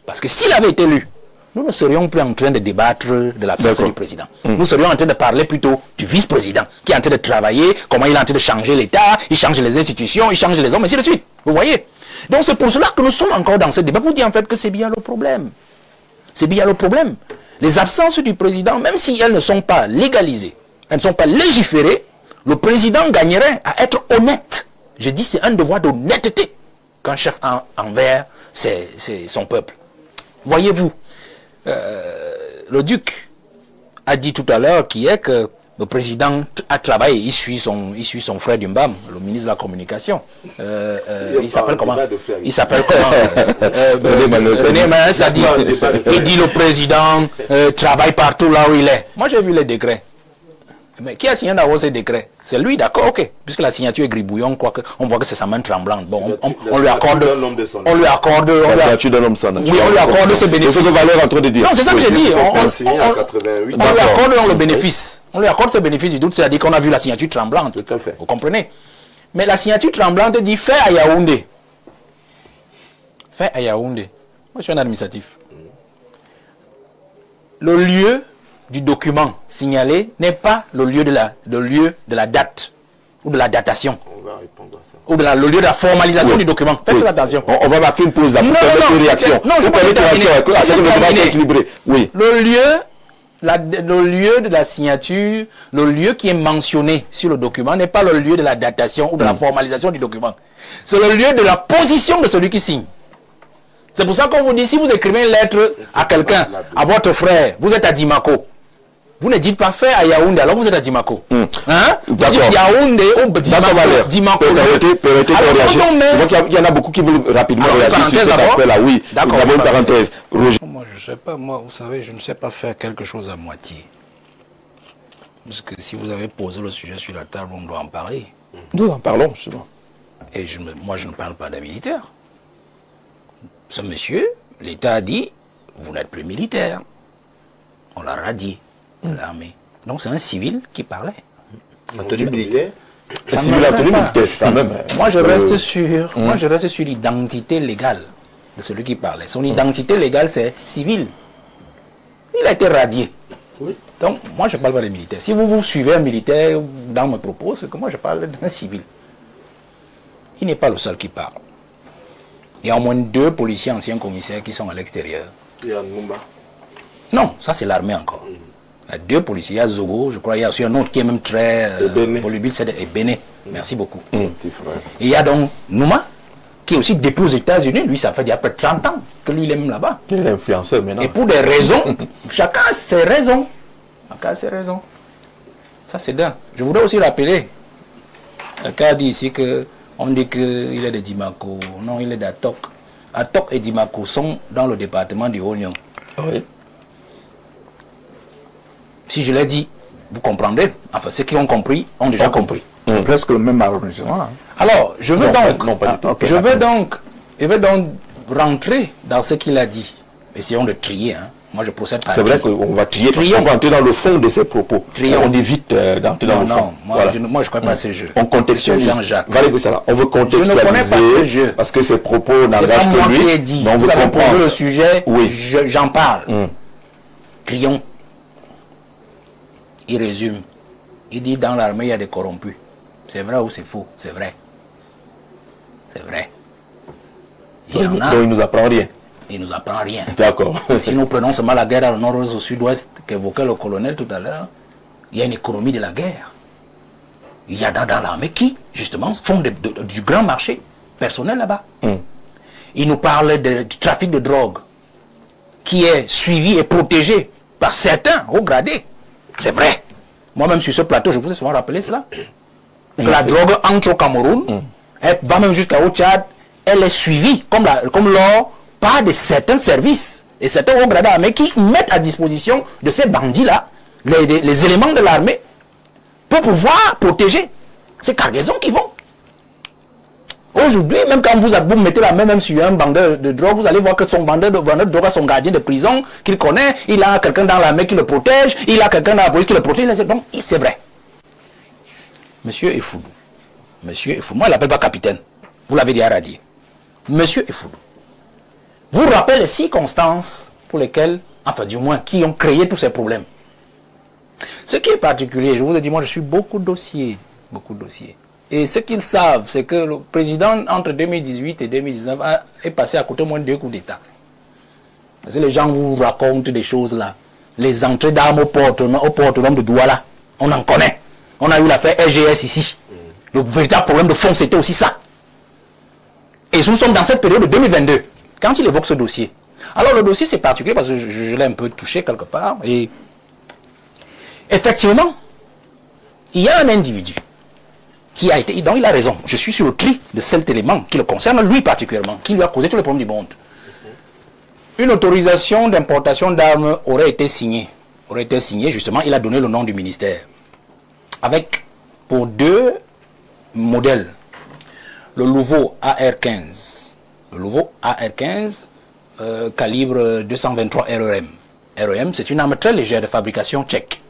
Parce que s'il avait été lu, nous ne serions plus en train de débattre de l'absence du président. Nous serions en train de parler plutôt du vice-président, qui est en train de travailler, comment il est en train de changer l'État, il change les institutions, il change les hommes, et ainsi de suite. Vous voyez? Donc c'est pour cela que nous sommes encore dans ce débat, pour dire en fait que c'est bien le problème. C'est bien le problème. Les absences du président, même si elles ne sont pas légalisées, elles ne sont pas légiférées, le président gagnerait à être honnête. Je dis c'est un devoir d'honnêteté qu'un chef envers son peuple. Voyez-vous, le duc a dit tout à l'heure que le président a travaillé, il suit son frère Dumbam, le ministre de la Communication. Il s'appelle comment? Il s'appelle comment? Il dit le président travaille partout là où il est. Moi j'ai vu les décrets. Mais qui a signé d'abord ces décrets? C'est lui, d'accord, ok. Puisque la signature est gribouillon, on voit que c'est sa main tremblante. Bon, on lui accorde ce bénéfice. C'est ce que Valère est en train de dire. Non, c'est ça que j'ai dit. On lui accorde le bénéfice. On lui accorde ce bénéfice du doute, c'est-à-dire qu'on a vu la signature tremblante. Tout à fait. Vous comprenez? Mais la signature tremblante dit fait à Yaoundé. Fait à Yaoundé. Moi, je suis un administratif. Le lieu du document signalé n'est pas le lieu de la date ou de la datation. On va répondre à ça. Ou le lieu de la formalisation du document. Faites attention. On va marquer une pause pour permettre une réaction. Non, je permettre une réaction afin que le débat soit équilibré. Oui. Le lieu de la signature, le lieu qui est mentionné sur le document n'est pas le lieu de la datation ou de la formalisation du document. C'est le lieu de la position de celui qui signe. C'est pour ça qu'on vous dit, si vous écrivez une lettre à quelqu'un, à votre frère, vous êtes à Dimako. Vous ne dites pas faire à Yaoundé, alors vous êtes à Dimako. Hein? Vous dites Yaoundé ou Dimako. Il y en a beaucoup qui veulent rapidement réagir sur cet aspect-là. Oui, d'accord. Une parenthèse. Roger. Moi, je ne sais pas, vous savez, je ne sais pas faire quelque chose à moitié. Parce que si vous avez posé le sujet sur la table, on doit en parler. Nous en parlons, justement. Et moi, je ne parle pas d'un militaire. Ce monsieur, l'État a dit, vous n'êtes plus militaire. On l'a radié de l'armée. Donc c'est un civil qui parlait. En tenue militaire. Un civil en tenue militaire, c'est quand même. Moi je reste sur l'identité légale de celui qui parlait. Son identité légale, c'est civil. Il a été radié. Oui. Donc moi je ne parle pas des militaires. Si vous suivez un militaire dans mes propos, c'est que moi je parle d'un civil. Il n'est pas le seul qui parle. Il y a au moins 2 policiers anciens commissaires qui sont à l'extérieur. Il y a Numba. Non, ça c'est l'armée encore. Il y a 2 policiers, il y a Zogo, je crois, il y a aussi un autre qui est même très volubile, c'est Béné. Merci beaucoup. Et il y a donc Nouma, qui est aussi depuis aux États-Unis, lui ça fait déjà près de 30 ans que lui il est même là-bas. Il est influenceur maintenant. Et pour des raisons, chacun a ses raisons. Chacun a ses raisons. Ça c'est dingue. Je voudrais aussi rappeler, quelqu'un a dit ici que on dit qu'il est de Dimako. Non, il est d'Atok. Atok et Dimako sont dans le département du Haut-Nyon. Oui. Si je l'ai dit, vous comprendrez. Enfin, ceux qui ont compris ont déjà compris. C'est presque le même arrondissement. Alors, je veux donc rentrer dans ce qu'il a dit. Essayons de trier. Hein. Moi, je procède par. C'est vrai qu'on va trier parce qu'on va entrer dans le fond de ses propos. On évite d'entrer dans le fond. Non, moi, je ne connais pas ces jeux. On contextualise. On veut contextualiser. Je ne connais pas ces jeux. Parce que ses propos n'engagent que lui. Qui ai dit. Donc, vous avez posé le sujet, oui. J'en parle. Trions. Il résume. Il dit dans l'armée, il y a des corrompus. C'est vrai ou c'est faux? C'est vrai. C'est vrai. Il y en a. Donc il ne nous apprend rien. Il ne nous apprend rien. D'accord. Si nous prenons seulement la guerre au nord au sud-ouest qu'évoquait le colonel tout à l'heure, il y a une économie de la guerre. Il y a dans l'armée qui, justement, font du grand marché personnel là-bas. Il nous parle du trafic de drogue qui est suivi et protégé par certains hauts gradés. C'est vrai. Moi-même sur ce plateau, je vous ai souvent rappelé cela. Que la drogue entre au Cameroun, elle va même jusqu'au Tchad, elle est suivie comme l'or par de certains services et certains hauts gradés armés qui mettent à disposition de ces bandits-là les éléments de l'armée pour pouvoir protéger ces cargaisons qui vont. Au Aujourd'hui, même quand vous mettez la main même sur un vendeur de drogue, vous allez voir que son vendeur de drogue a son gardien de prison qu'il connaît, il a quelqu'un dans l'armée qui le protège, il a quelqu'un dans la police qui le protège. Donc, c'est vrai. Monsieur Effoudou, moi, il l'appelle pas capitaine. Vous l'avez déjà radié. Monsieur Effoudou, vous rappelez les circonstances pour lesquelles, enfin du moins, qui ont créé tous ces problèmes. Ce qui est particulier, je vous ai dit, moi je suis beaucoup de dossiers. Et ce qu'ils savent, c'est que le président, entre 2018 et 2019, est passé à côté au moins de 2 coups d'État. Parce que les gens vous racontent des choses là. Les entrées d'armes au port autonome de Douala, on en connaît. On a eu l'affaire RGS ici. Le véritable problème de fond, c'était aussi ça. Et nous sommes dans cette période de 2022, quand il évoque ce dossier. Alors le dossier c'est particulier parce que je l'ai un peu touché quelque part. Et effectivement, il y a un individu qui a été, donc il a raison, je suis sur le tri de cet élément qui le concerne, lui particulièrement, qui lui a causé tous les problèmes du monde. Une autorisation d'importation d'armes aurait été signée, justement, il a donné le nom du ministère, avec pour 2 modèles, le nouveau AR-15, calibre 223 REM. REM, c'est une arme très légère de fabrication tchèque.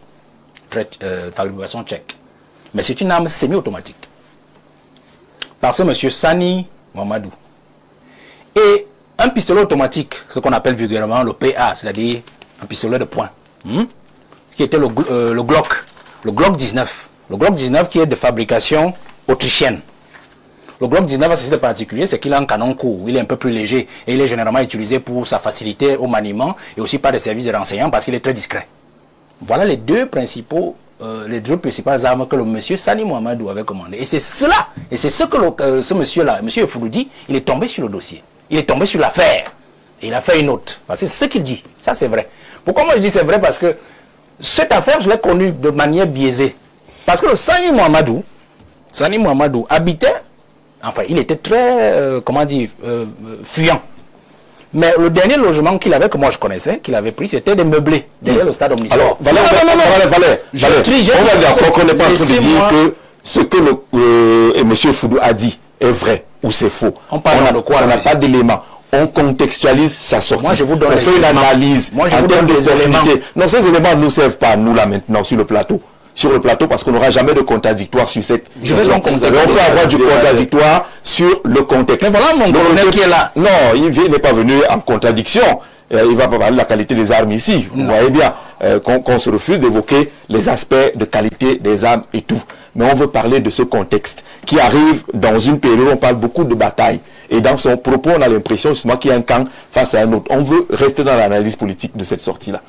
Mais c'est une arme semi-automatique. Par ce monsieur Sani Mohamedou. Et un pistolet automatique, ce qu'on appelle vulgairement le PA, c'est-à-dire un pistolet de poing, qui était le Glock 19. Le Glock 19 qui est de fabrication autrichienne. Le Glock 19 a ceci de particulier, c'est qu'il a un canon court, il est un peu plus léger et il est généralement utilisé pour sa facilité au maniement et aussi par des services de renseignement parce qu'il est très discret. Voilà les deux principales armes que le monsieur Sani Mohamedou avait commandées. Et c'est cela, et c'est ce que ce monsieur-là, monsieur Effoudou dit, il est tombé sur le dossier, il est tombé sur l'affaire et il a fait une autre. Parce que c'est ce qu'il dit, ça c'est vrai. Pourquoi moi je dis c'est vrai? Parce que cette affaire, je l'ai connue de manière biaisée. Parce que le Sani Mohamedou habitait, enfin, il était très, fuyant. Mais le dernier logement qu'il avait, que moi je connaissais, qu'il avait pris, c'était des meublés, derrière le stade Omnisport. Alors, Valère, on va d'accord qu'on n'est pas en train de dire que ce que M. Foudou a dit est vrai ou c'est faux. On n'a pas d'éléments. On contextualise sa sortie. Moi, je vous donne on fait une analyse en termes des éléments. Non, ces éléments ne nous servent pas, nous, là, maintenant, sur le plateau. Parce qu'on n'aura jamais de contradictoire sur cette question. On peut avoir du contradictoire sur le contexte. Mais voilà mon colonel qui est là. Non, il n'est pas venu en contradiction. Il ne va pas parler de la qualité des armes ici. Vous voyez bien qu'on se refuse d'évoquer les aspects de qualité des armes et tout. Mais on veut parler de ce contexte qui arrive dans une période où on parle beaucoup de bataille. Et dans son propos, on a l'impression justement qu'il y a un camp face à un autre. On veut rester dans l'analyse politique de cette sortie-là.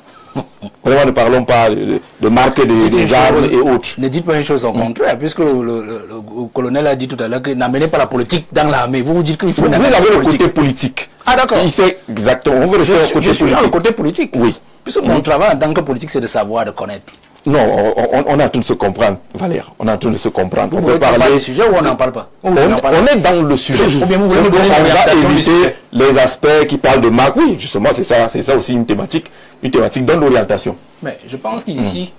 Vraiment, ne parlons pas de marque des armes et autres. Ne dites pas une chose au contraire, puisque le colonel a dit tout à l'heure qu'il n'amenait pas la politique dans l'armée. Vous dites qu'il faut une analyse politique. Vous avez le côté politique. Ah d'accord. Il sait exactement. On veut rester au côté politique. Je suis dans le côté politique. Oui. Puisque mon travail en tant que politique, c'est de savoir, de connaître. Non, on est en train de se comprendre, Valère. On est en train de se comprendre. On veut parler du sujet ou on n'en parle pas? On est dans le sujet. Ou bien vous voulez on va éviter les aspects qui parlent de marque. Oui, justement, c'est ça aussi une thématique dans l'orientation. Mais je pense qu'ici,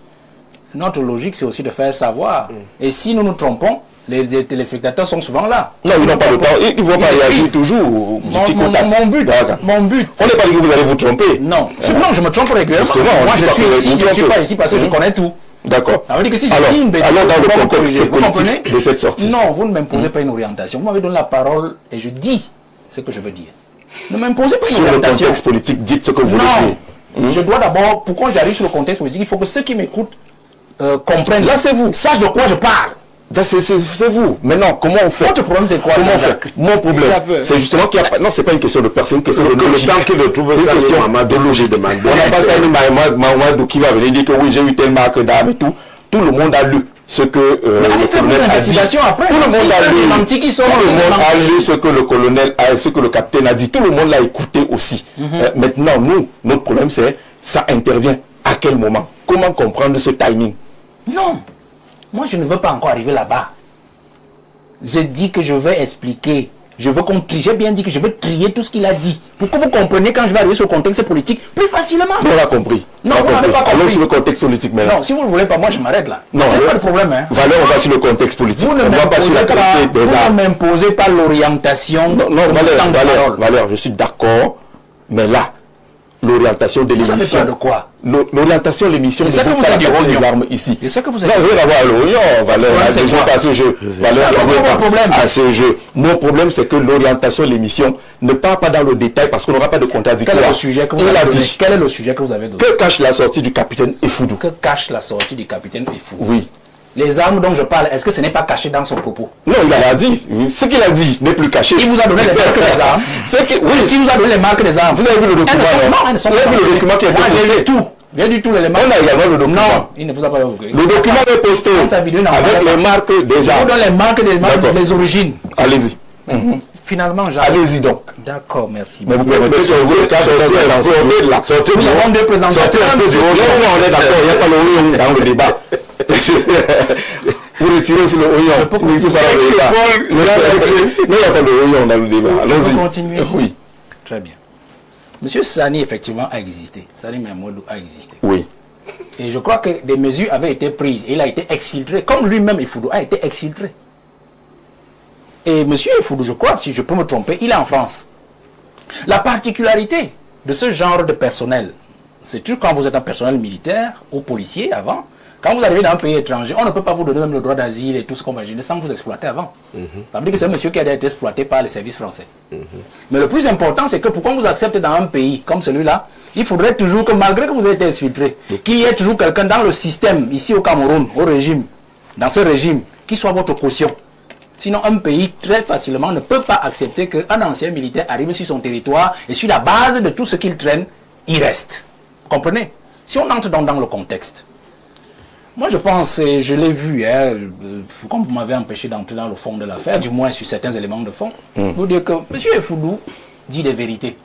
notre logique, c'est aussi de faire savoir. Et si nous nous trompons, les téléspectateurs sont souvent là. Non, ils n'ont pas le temps. Ils ne vont pas réagir toujours. Mon but. On n'est pas dit que vous allez vous tromper. Non, je me trompe régulièrement. Moi, je suis ici, je ne suis pas ici parce que je connais tout. D'accord. Ça veut dire que si je dis une bêtise, alors dans le contexte politique de cette sortie. Non, vous ne m'imposez pas une orientation. Vous m'avez donné la parole et je dis ce que je veux dire. Ne m'imposez pas une orientation. Sur le contexte politique, dites ce que vous voulez dire. Je dois d'abord, pourquoi j'arrive sur le contexte politique, il faut que ceux qui m'écoutent comprennent. Là, c'est vous. Sachent de quoi je parle. C'est vous. Maintenant, comment on fait? Votre problème, c'est quoi? Comment on fait? Mon problème, c'est justement qu'il n'y a pas... Non, c'est pas une question de personne, c'est une question de logique. C'est une question de logique. On n'a pas ça, Mamadou qui va venir dire que oui, j'ai eu telle marque d'armes et tout. Tout le monde a lu ce que le colonel a dit. Tout le monde a lu ce que le colonel, ce que le capitaine a dit. Tout le monde l'a écouté aussi. Maintenant, nous, notre problème, c'est ça intervient à quel moment? Comment comprendre ce timing? Non. Moi, je ne veux pas encore arriver là-bas. Je dis que je vais expliquer. J'ai bien dit que je veux trier tout ce qu'il a dit. Pour que vous compreniez quand je vais arriver sur le contexte politique plus facilement. On l'a compris. Non, vous n'avez pas compris. Allons sur le contexte politique maintenant. Non, si vous ne voulez pas, moi je m'arrête là. Non, il n'y a pas de problème. Hein. Valère, on va sur le contexte politique. Vous ne m'imposez pas l'orientation. Non, Valère, je suis d'accord. Mais là, l'orientation de l'émission. Vous savez pas de quoi? L'orientation de l'émission. C'est ça que vous avez dit les armes ici. C'est ça que vous avez dit. Non, rien à voir l'Orient, Valère. C'est joué pas ce jeu. Valère ne joue pas à ce jeu. Mon problème, c'est que l'orientation de l'émission ne part pas dans le détail parce qu'on n'aura pas de contradictoire. Quel est le sujet que vous avez donné? Quel est le sujet que vous avez donné? Que cache la sortie du capitaine Effoudou? Que cache la sortie du capitaine Effoudou? Oui. Les armes dont je parle, est-ce que ce n'est pas caché dans son propos? Non, il a dit. Ce qu'il a dit n'est plus caché. Il vous a donné les marques des armes. Oui, est-ce qu'il vous a donné les marques des armes? Vous avez vu le document? Vous avez vu le document qui a été posté? J'ai vu tout. J'ai vu tous les éléments. On a également le document. Non, il ne vous a pas évoqué. Le document est posté avec les marques des armes. Je vous donne les marques des armes, les origines. Allez-y. Finalement, j'arrive. Allez-y donc. D'accord, merci. Mais vous pouvez sortir de là. Nous avons deux présentateurs. Sortir un peu du haut. On est d'accord, il n'y a pas le dans le débat. Vous retirez aussi le oignon. Je peux continuer. Non, il n'y a pas de oignon dans le débat. Allons-y. Je peux continuer. Oui. Très bien. Monsieur Sani, effectivement, a existé. Sani Mahamadou a existé. Oui. Et je crois que des mesures avaient été prises. Il a été exfiltré, comme lui-même, Effoudou, a été exfiltré. Et monsieur Effoudou, je crois, si je peux me tromper, il est en France. La particularité de ce genre de personnel, c'est toujours quand vous êtes un personnel militaire ou policier avant, quand vous arrivez dans un pays étranger, on ne peut pas vous donner même le droit d'asile et tout ce qu'on va gêner sans vous exploiter avant. Ça veut dire que c'est un monsieur qui a été exploité par les services français. Mais le plus important, c'est que pour qu'on vous accepte dans un pays comme celui-là, il faudrait toujours que, malgré que vous ayez été exfiltré, qu'il y ait toujours quelqu'un dans le système, ici au Cameroun, au régime, dans ce régime, qui soit votre caution. Sinon, un pays, très facilement, ne peut pas accepter qu'un ancien militaire arrive sur son territoire et sur la base de tout ce qu'il traîne, il reste. Vous comprenez? Si on entre dans le contexte, moi je pense, et je l'ai vu, comme vous m'avez empêché d'entrer dans le fond de l'affaire, du moins sur certains éléments de fond, vous dire que M. Effoudou dit des vérités.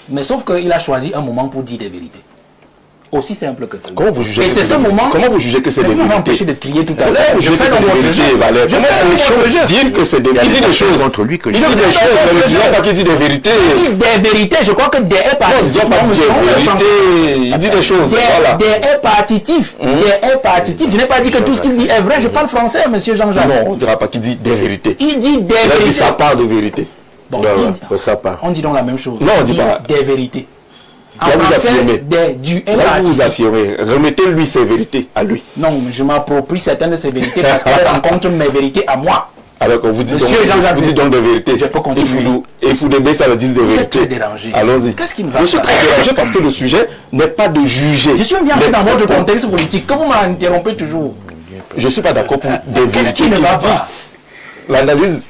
Mais sauf qu'il a choisi un moment pour dire des vérités. Aussi simple que ça. Comment vous jugez et c'est ce moment. Comment vous jugez que c'est des vérités? Vous m'avez empêché de trier tout à l'heure. Je fais dans votre jeu, Valère. Comment les choses dire que c'est des vérités? Il dit des choses contre lui que je dis. Il dit des choses, mais ne disons pas qu'il dit des vérités. Il dit des vérités, je crois que des est partitif. Non, disons pas des vérités. Il dit des choses. Des est partitif. Des est partitif. Je n'ai pas dit que tout ce qu'il dit est vrai. Je parle français, monsieur Jean-Jacques. Non, on ne dira pas qu'il dit des vérités. Il dit des vérités. Il dit sa part de vérité. Bon, on dit donc la même chose. Non, on dit pas des vérités. Là, vous affirmez. Remettez-lui ses vérités à lui. Non, je m'approprie certaines de ses vérités parce qu'elles rencontrent mes vérités à moi. Alors que vous dites donc des vérités. Je peux continuer. Et Foudébé, ça veut dire des vérités. Je suis très dérangé. Allons-y. Qu'est-ce qui me va? Je suis très dérangé parce que le sujet n'est pas de juger. Je suis bien dans votre contexte politique. Que vous m'interrompez toujours. Je ne suis pas d'accord pour des vérités. Qu'est-ce qui ne va pas? L'analyse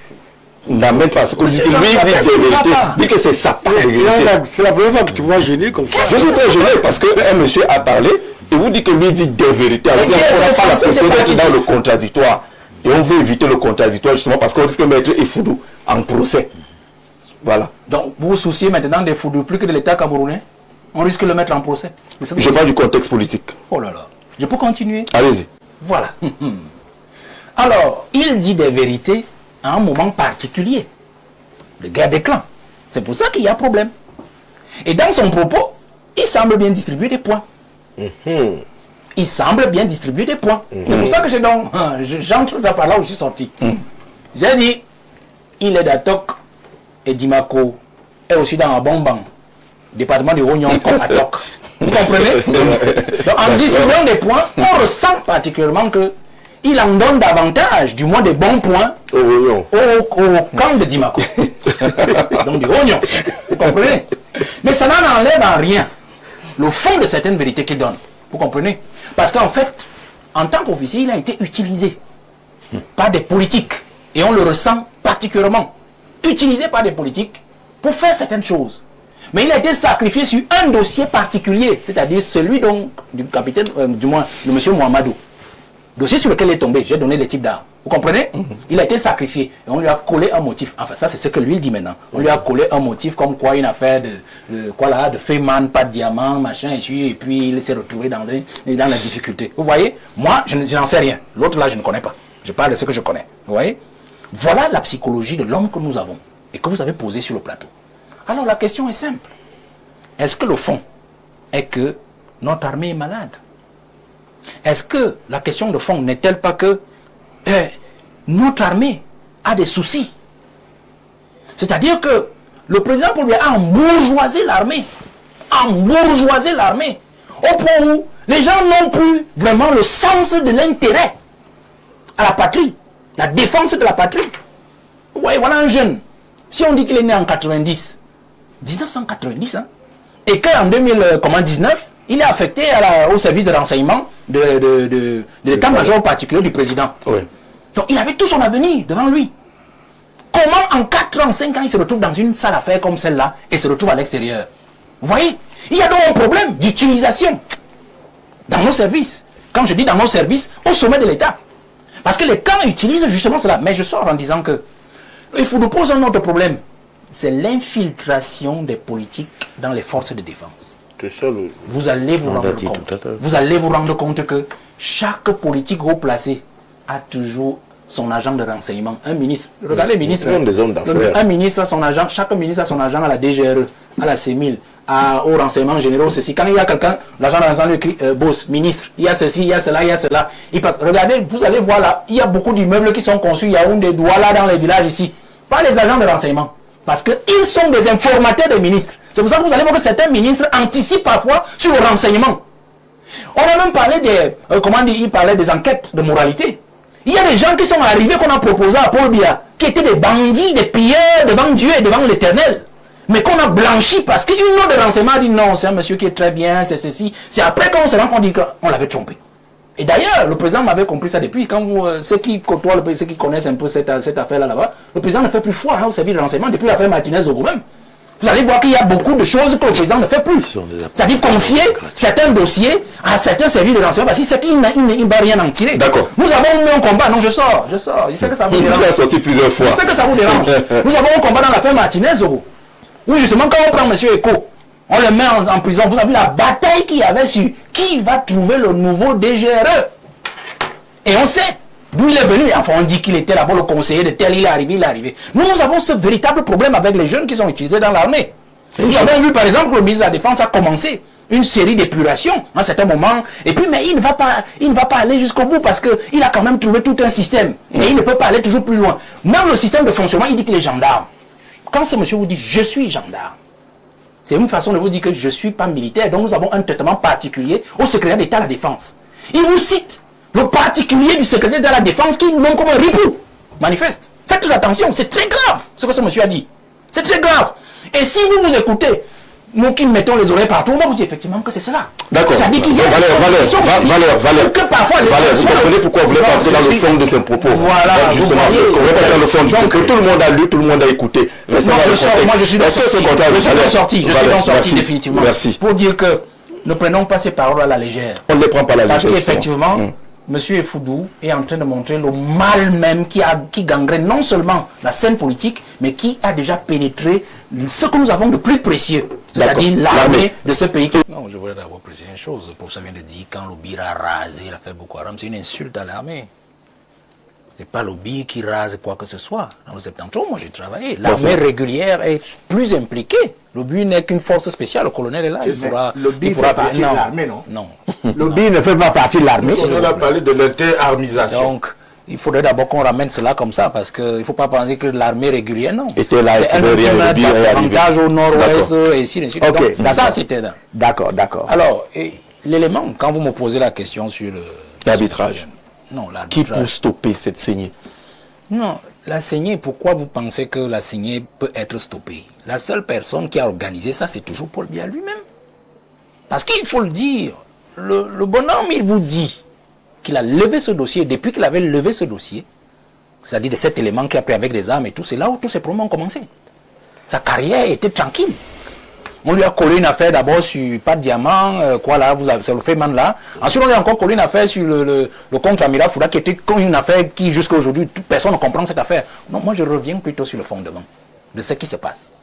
n'amène pas ce qu'on dit. Lui, il dit des vérités. Dit que c'est sa part de vérité. C'est la première fois que tu vois gêné comme ça. Je suis très gêné parce qu'un monsieur a parlé et vous dites que lui dit des vérités. Alors, on n'a pas la possibilité d'être dans le contradictoire. Et on veut éviter le contradictoire justement parce qu'on risque de mettre Effoudou en procès. Voilà. Donc, vous vous souciez maintenant des Effoudou plus que de l'État camerounais? On risque de le mettre en procès? Je parle du contexte politique. Oh là là. Je peux continuer? Allez-y. Voilà. Alors, il dit des vérités à un moment particulier, de guerre des clans. C'est pour ça qu'il y a problème. Et dans son propos, il semble bien distribuer des points. Il semble bien distribuer des points. C'est pour ça que j'entre par là où je suis sorti. J'ai dit, il est d'Atok et Dimako est aussi dans un bonbon, département de Rognon comme Atok. Vous comprenez? Donc, en distribuant des points, on ressent particulièrement que il en donne davantage, du moins des bons points, au camp de Dimako. Donc du oignon. Vous comprenez? Mais ça n'en enlève en rien le fond de certaines vérités qu'il donne. Vous comprenez? Parce qu'en fait, en tant qu'officier, il a été utilisé par des politiques. Et on le ressent particulièrement. Utilisé par des politiques pour faire certaines choses. Mais il a été sacrifié sur un dossier particulier, c'est-à-dire celui donc du capitaine, du moins de M. Mohamedou. Dossier sur lequel il est tombé, j'ai donné les types d'armes. Vous comprenez? Il a été sacrifié et on lui a collé un motif. Enfin, ça c'est ce que lui il dit maintenant. On lui a collé un motif comme quoi une affaire de Feyman, pas de diamant, machin, et puis il s'est retrouvé dans la difficulté. Vous voyez? Moi, je n'en sais rien. L'autre là, je ne connais pas. Je parle de ce que je connais. Vous voyez? Voilà la psychologie de l'homme que nous avons et que vous avez posé sur le plateau. Alors la question est simple. Est-ce que le fond est que notre armée est malade. Est-ce que la question de fond n'est-elle pas que notre armée a des soucis? C'est-à-dire que le président Paul Biya a embourgeoisé l'armée. Embourgeoisé l'armée. Au point où les gens n'ont plus vraiment le sens de l'intérêt à la patrie. La défense de la patrie. Vous voyez, voilà un jeune. Si on dit qu'il est né en 1990, hein, et qu'en 2019, il est affecté au service de renseignement de l'état-major particulier du président. Oui. Donc il avait tout son avenir devant lui. Comment en 4 ans, 5 ans, il se retrouve dans une salle à faire comme celle-là et se retrouve à l'extérieur? Vous voyez, il y a donc un problème d'utilisation dans nos services. Quand je dis dans nos services, au sommet de l'État. Parce que les camps utilisent justement cela. Mais je sors en disant que il faut nous poser un autre problème. C'est l'infiltration des politiques dans les forces de défense. Vous allez vous rendre compte que chaque politique haut placé a toujours son agent de renseignement. Un ministre, regardez les ministres. Un ministre a son agent, chaque ministre a son agent à la DGRE, à la CEMIL, au renseignement généraux, ceci. Quand il y a quelqu'un, l'agent de renseignement écrit boss, ministre, il y a ceci, il y a cela, il y a cela. Il passe. Regardez, vous allez voir là, il y a beaucoup d'immeubles qui sont conçus, il y a des Douala dans les villages ici. Pas les agents de renseignement. Parce qu'ils sont des informateurs des ministres. C'est pour ça que vous allez voir que certains ministres anticipent parfois sur le renseignement. On a même parlé des, il parlait des enquêtes de moralité. Il y a des gens qui sont arrivés qu'on a proposé à Paul Biya, qui étaient des bandits, des pilleurs devant Dieu et devant l'Éternel. Mais qu'on a blanchi parce qu'une note de renseignement a dit non, c'est un monsieur qui est très bien, c'est ceci. C'est après qu'on se rend compte qu'on l'avait trompé. Et d'ailleurs, le président m'avait compris ça depuis. Quand ceux qui côtoient, ceux qui connaissent un peu cette affaire-là là-bas, le président ne fait plus foi au service de renseignement depuis l'affaire Martinez-Ogo même. Vous allez voir qu'il y a beaucoup de choses que le président ne fait plus. C'est-à-dire confier certains dossiers à certains services de renseignement parce qu'il sait qu'il ne va rien en tirer. D'accord. Nous avons eu un combat. Non, je sors. Je sais que ça vous dérange. Il a sorti plusieurs fois. Je sais que ça vous dérange. Nous avons un combat dans l'affaire Martinez-Ogo. Où justement, quand on prend M. Eko, on le met en prison. Vous avez vu la bataille qu'il y avait sur qui va trouver le nouveau DGRE. Et on sait d'où il est venu. Enfin, on dit qu'il était là-bas le conseiller de tel, il est arrivé. Nous avons ce véritable problème avec les jeunes qui sont utilisés dans l'armée. Nous avons vu par exemple que le ministre de la Défense a commencé une série d'épurations à un certain moment. Et puis, mais il ne va pas aller jusqu'au bout parce qu'il a quand même trouvé tout un système. Et il ne peut pas aller toujours plus loin. Même le système de fonctionnement, il dit qu'il est gendarme. Quand ce monsieur vous dit « je suis gendarme », c'est une façon de vous dire que je ne suis pas militaire. Donc nous avons un traitement particulier au secrétaire d'État à la Défense. Il vous cite le particulier du secrétaire d'État à la Défense qui nous nomme comme un ripou. Manifeste. Faites attention, c'est très grave ce que ce monsieur a dit. C'est très grave. Et si vous écoutez, nous qui mettons les oreilles partout, on va vous dire effectivement que c'est cela. D'accord. Ça dit qu'il y a Valère. Que parfois les vous comprenez pourquoi vous voulez pas entrer dans le fond de ces propos. Voilà. Justement, vous voulez pas dans le fond. Donc tout le monde a lu, tout le monde a écouté. Moi je suis sorti définitivement. Merci. Pour dire que ne prenons pas ces paroles à la légère. On ne les prend pas à la légère. Parce qu'effectivement, Monsieur Effoudou est en train de montrer le mal même qui gangrène non seulement la scène politique, mais qui a déjà pénétré ce que nous avons de plus précieux, c'est-à-dire l'armée de ce pays. Non, je voudrais d'abord préciser une chose. Pour ça vient de dire quand l'Obi a rasé l'affaire Boko Haram, c'est une insulte à l'armée. Ce n'est pas l'Obi qui rase quoi que ce soit. Dans le septentrion, moi j'ai travaillé. L'armée régulière est plus impliquée. L'Obi n'est qu'une force spéciale. Le colonel est là. L'Obi fait partie de l'armée, non? Non. L'Obi ne fait pas partie de l'armée. On a parlé de l'interarmisation. Donc, il faudrait d'abord qu'on ramène cela comme ça, parce qu'il ne faut pas penser que l'armée régulière, non. C'est un avantage au nord-ouest, et ainsi de suite. Okay, ça, c'était là. D'accord. Alors, l'élément, quand vous me posez la question sur l'arbitrage. Non, qui peut stopper cette saignée? Non, la saignée, pourquoi vous pensez que la saignée peut être stoppée? La seule personne qui a organisé ça, c'est toujours Paul Biya lui-même. Parce qu'il faut le dire, le bonhomme, il vous dit qu'il a levé ce dossier. Depuis qu'il avait levé ce dossier, c'est-à-dire de cet élément qu'il a pris avec des armes et tout, c'est là où tous ces problèmes ont commencé. Sa carrière était tranquille. On lui a collé une affaire d'abord sur pas de diamant, c'est le Feynman là. Ensuite, on lui a encore collé une affaire sur le compte Amira Fouda, qui était une affaire qui, jusqu'à aujourd'hui, personne ne comprend cette affaire. Non, moi, je reviens plutôt sur le fondement de ce qui se passe.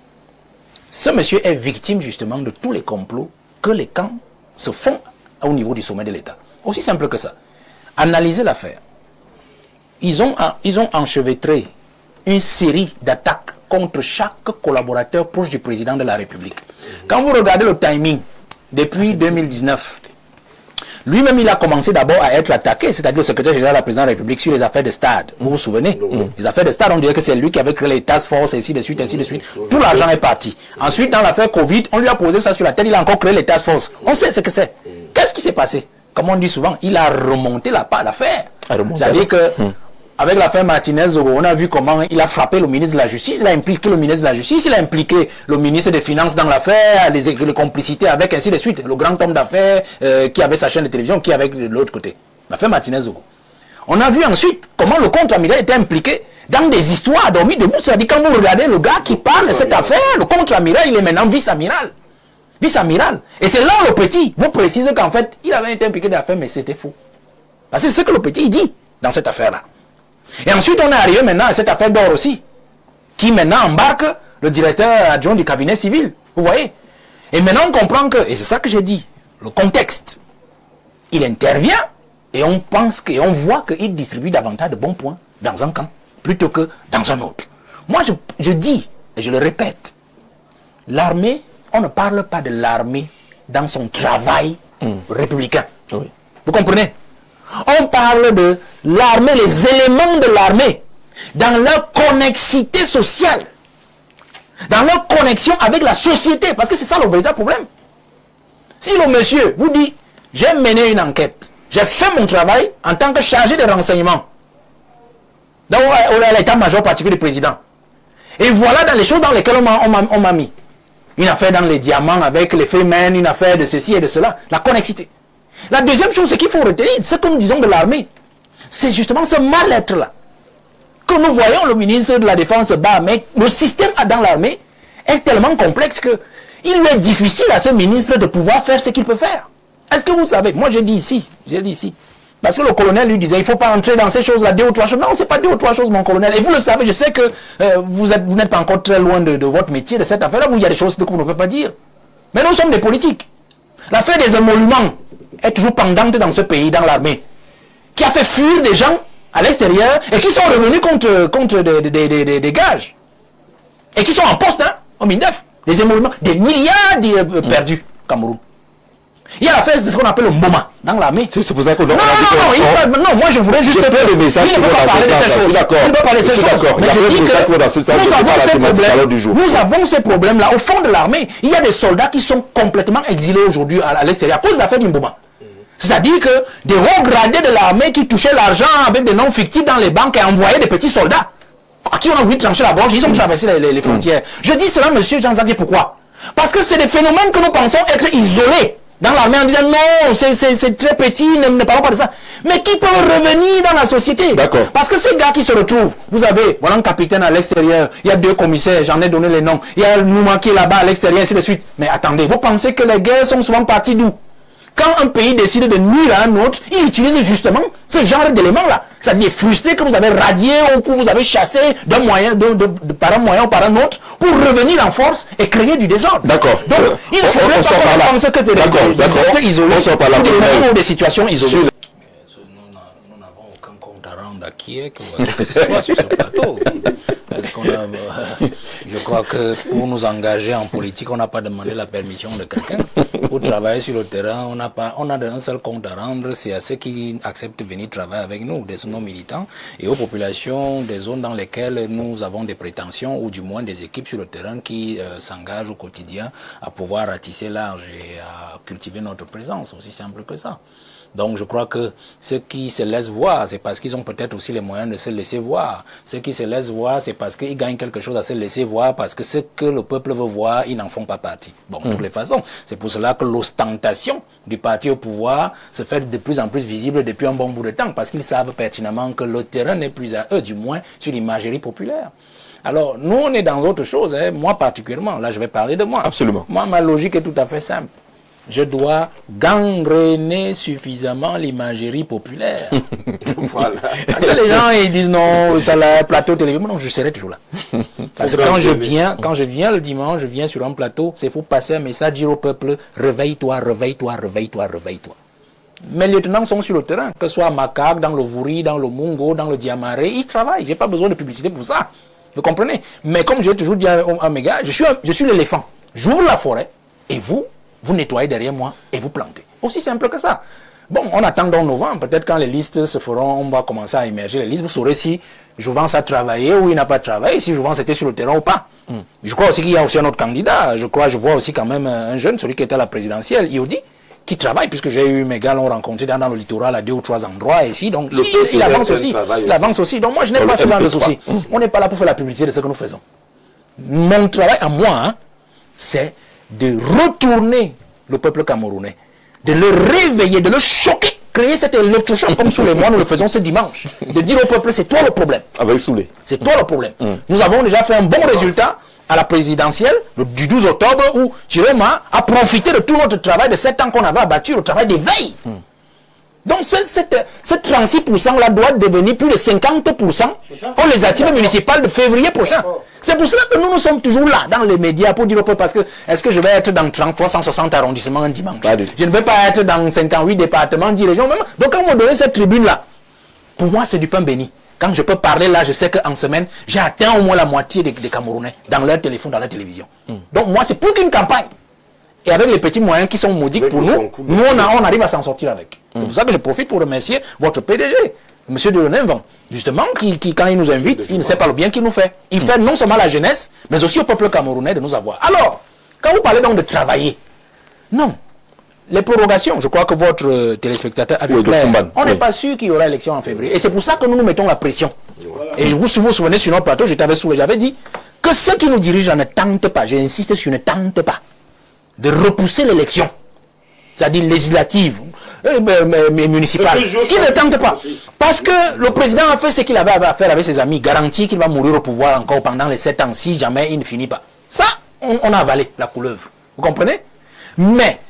Ce monsieur est victime, justement, de tous les complots que les camps se font au niveau du sommet de l'État. Aussi simple que ça. Analysez l'affaire. Ils ont enchevêtré une série d'attaques contre chaque collaborateur proche du président de la République. Quand vous regardez le timing, depuis 2019, Lui-même, il a commencé d'abord à être attaqué, c'est-à-dire le secrétaire général de la présidence de la République sur les affaires de stade. Vous vous souvenez? Les affaires de stade, on dirait que c'est lui qui avait créé les task force, ainsi de suite, ainsi de suite. Tout l'argent est parti. Ensuite, dans l'affaire Covid, on lui a posé ça sur la tête, il a encore créé les task force. On sait ce que c'est. Qu'est-ce qui s'est passé? Comme on dit souvent, il a remonté la part d'affaires. C'est-à-dire que, avec l'affaire Martinez, on a vu comment il a frappé le ministre de la Justice, il a impliqué le ministre de la Justice, il a impliqué le ministre des Finances dans l'affaire, les complicités avec, ainsi de suite. Le grand homme d'affaires qui avait sa chaîne de télévision, qui avait de l'autre côté. L'affaire Martinez. On a vu ensuite comment le contre-amiral était impliqué dans des histoires dormies debout. C'est-à-dire quand vous regardez le gars qui parle de cette affaire, le contre-amiral, il est maintenant vice-amiral. Vice-amiral. Et c'est là le petit vous précise qu'en fait, il avait été impliqué dans l'affaire, mais c'était faux. Parce que c'est ce que le petit dit dans cette affaire-là. Et ensuite, on est arrivé maintenant à cette affaire d'or aussi, qui maintenant embarque le directeur adjoint du cabinet civil. Vous voyez? Et maintenant, on comprend que, et c'est ça que j'ai dit, le contexte, il intervient et on pense et on voit qu'il distribue davantage de bons points dans un camp plutôt que dans un autre. Moi, je dis, et je le répète, l'armée, on ne parle pas de l'armée dans son travail républicain. Oui. Vous comprenez? On parle de l'armée, les éléments de l'armée, dans leur connexité sociale, dans leur connexion avec la société, parce que c'est ça le véritable problème. Si le monsieur vous dit, j'ai mené une enquête, j'ai fait mon travail en tant que chargé de renseignements, dans l'état-major particulier du président, et voilà dans les choses dans lesquelles on m'a mis, une affaire dans les diamants avec les Freemen, une affaire de ceci et de cela, la connexité. La deuxième chose, c'est qu'il faut retenir, ce que nous disons de l'armée, c'est justement ce mal-être-là. Que nous voyons le ministre de la Défense bas, mais le système dans l'armée est tellement complexe qu'il lui est difficile à ce ministre de pouvoir faire ce qu'il peut faire. Est-ce que vous savez, moi j'ai dit ici, parce que le colonel lui disait, il ne faut pas entrer dans ces choses-là, 2 ou 3 choses. Non, ce n'est pas 2 ou 3 choses, mon colonel. Et vous le savez, je sais que vous n'êtes pas encore très loin de votre métier, de cette affaire-là, où il y a des choses que vous ne pouvez pas dire. Mais nous sommes des politiques. L'affaire des émoluments est toujours pendante dans ce pays, dans l'armée, qui a fait fuir des gens à l'extérieur et qui sont revenus contre des gages. Et qui sont en poste, hein, au MINDEF. Des émoluments, des milliards perdus au Cameroun. Il y a l'affaire de ce qu'on appelle le MOMA dans l'armée. C'est pour ça que non, moi je voudrais juste faire le message. Il ne peut pas parler de ces choses. Il ne peut pas parler de ces choses. Mais je dis que nous avons ces problèmes-là. Au fond de l'armée, il y a des soldats qui sont complètement exilés aujourd'hui à l'extérieur à cause de l'affaire du MOMA. C'est-à-dire que des hauts gradés de l'armée qui touchaient l'argent avec des noms fictifs dans les banques et envoyaient des petits soldats à qui on a voulu trancher la gorge, ils ont traversé les frontières. Je dis cela, monsieur Jean-Xavier, pourquoi? Parce que c'est des phénomènes que nous pensons être isolés dans l'armée en disant non, c'est très petit, ne parlons pas de ça. Mais qui peuvent revenir dans la société. Parce que ces gars qui se retrouvent, vous avez, voilà un capitaine à l'extérieur, il y a 2 commissaires, j'en ai donné les noms, il y a Nouma qui est là-bas à l'extérieur, ainsi de suite. Mais attendez, vous pensez que les guerres sont souvent parties d'où? Quand un pays décide de nuire à un autre, il utilise justement ce genre d'éléments-là. Ça dit frustré que vous avez radié ou que vous avez chassé d'un moyen, par un moyen ou par un autre pour revenir en force et créer du désordre. D'accord. Donc, il ne faudrait pas penser que c'est des êtres isolés ou des situations isolées. Nous n'avons aucun compte à rendre à qui est que ce soit sur ce plateau. Je crois que pour nous engager en politique, on n'a pas demandé la permission de quelqu'un. Pour travailler sur le terrain, on a un seul compte à rendre, c'est à ceux qui acceptent de venir travailler avec nous, des non-militants, et aux populations des zones dans lesquelles nous avons des prétentions, ou du moins des équipes sur le terrain qui s'engagent au quotidien à pouvoir ratisser large et à cultiver notre présence, aussi simple que ça. Donc je crois que ceux qui se laissent voir, c'est parce qu'ils ont peut-être aussi les moyens de se laisser voir. Ceux qui se laissent voir, c'est parce qu'ils gagnent quelque chose à se laisser voir, parce que ce que le peuple veut voir, ils n'en font pas partie. Bon, de toutes les façons, c'est pour cela que l'ostentation du parti au pouvoir se fait de plus en plus visible depuis un bon bout de temps, parce qu'ils savent pertinemment que le terrain n'est plus à eux, du moins sur l'imagerie populaire. Alors, nous, on est dans autre chose, hein. Moi particulièrement, là je vais parler de moi. Absolument. Moi, ma logique est tout à fait simple. Je dois gangréner suffisamment l'imagerie populaire. Voilà. Parce que les gens ils disent non, ça la plateau télévision, non, je serai toujours là. Parce que quand je viens le dimanche, je viens sur un plateau, c'est pour passer un message, dire au peuple, réveille-toi, réveille-toi, réveille-toi, réveille-toi. Mes lieutenants sont sur le terrain, que ce soit à Makak, dans le Vouri, dans le Mungo, dans le Diamaré, ils travaillent. J'ai pas besoin de publicité pour ça. Vous comprenez? Mais comme j'ai toujours dit à mes gars, je suis l'éléphant. J'ouvre la forêt et vous nettoyez derrière moi et vous plantez. Aussi simple que ça. Bon, on attend dans novembre. Peut-être quand les listes se feront, on va commencer à émerger les listes. Vous saurez si Jouvence a travaillé ou il n'a pas travaillé, si Jouvence était sur le terrain ou pas. Je crois aussi qu'il y a aussi un autre candidat. Je vois aussi quand même un jeune, celui qui était à la présidentielle, Iodi, qui travaille, puisque j'ai eu mes gars l'ont rencontré dans le littoral à 2 ou 3 endroits ici. Donc il avance aussi. Il avance aussi. Donc moi, je n'ai pas ce genre de soucis. On n'est pas là pour faire la publicité de ce que nous faisons. Mon travail à moi, c'est de retourner le peuple camerounais, de le réveiller, de le choquer, créer cet électrochoc comme sous les mois, nous le faisons ce dimanche, de dire au peuple, c'est toi le problème. Avec Soulé. C'est toi le problème. Nous avons déjà fait un bon résultat à la présidentielle du 12 octobre où Chiroma a profité de tout notre travail de 7 ans qu'on avait abattu, le travail d'éveil. Donc ce 36% là doit devenir plus de 50%. On les activités municipales de février prochain. C'est pour cela que nous sommes toujours là dans les médias pour dire au peuple, parce que est-ce que je vais être dans 360 arrondissements un dimanche? Je ne vais pas être dans 58 départements, 10 régions même. Donc quand on me donne cette tribune là, pour moi c'est du pain béni. Quand je peux parler là, je sais qu'en semaine, j'ai atteint au moins la moitié des Camerounais dans leur téléphone, dans leur télévision. Donc moi c'est plus qu'une campagne. Et avec les petits moyens qui sont modiques pour nous, on arrive à s'en sortir avec. C'est pour ça que je profite pour remercier votre PDG, M. Delaunay-Van, justement, qui, quand il nous invite, il ne sait pas le bien qu'il nous fait. Il fait non seulement à la jeunesse, mais aussi au peuple camerounais de nous avoir. Alors, quand vous parlez donc de travailler, non. Les prorogations, je crois que votre téléspectateur a vu clair. On n'est pas sûr qu'il y aura élection en février. Et c'est pour ça que nous nous mettons la pression. Et vous vous souvenez sur notre plateau, j'avais dit que ceux qui nous dirigent ne tentent pas, j'insiste sur ne tentent pas, de repousser l'élection, c'est-à-dire législative, municipale, qui ne tente pas. Parce que le président a fait ce qu'il avait à faire avec ses amis, garantit qu'il va mourir au pouvoir encore pendant les 7 ans, si jamais il ne finit pas. Ça, on a avalé la couleuvre. Vous comprenez? Mais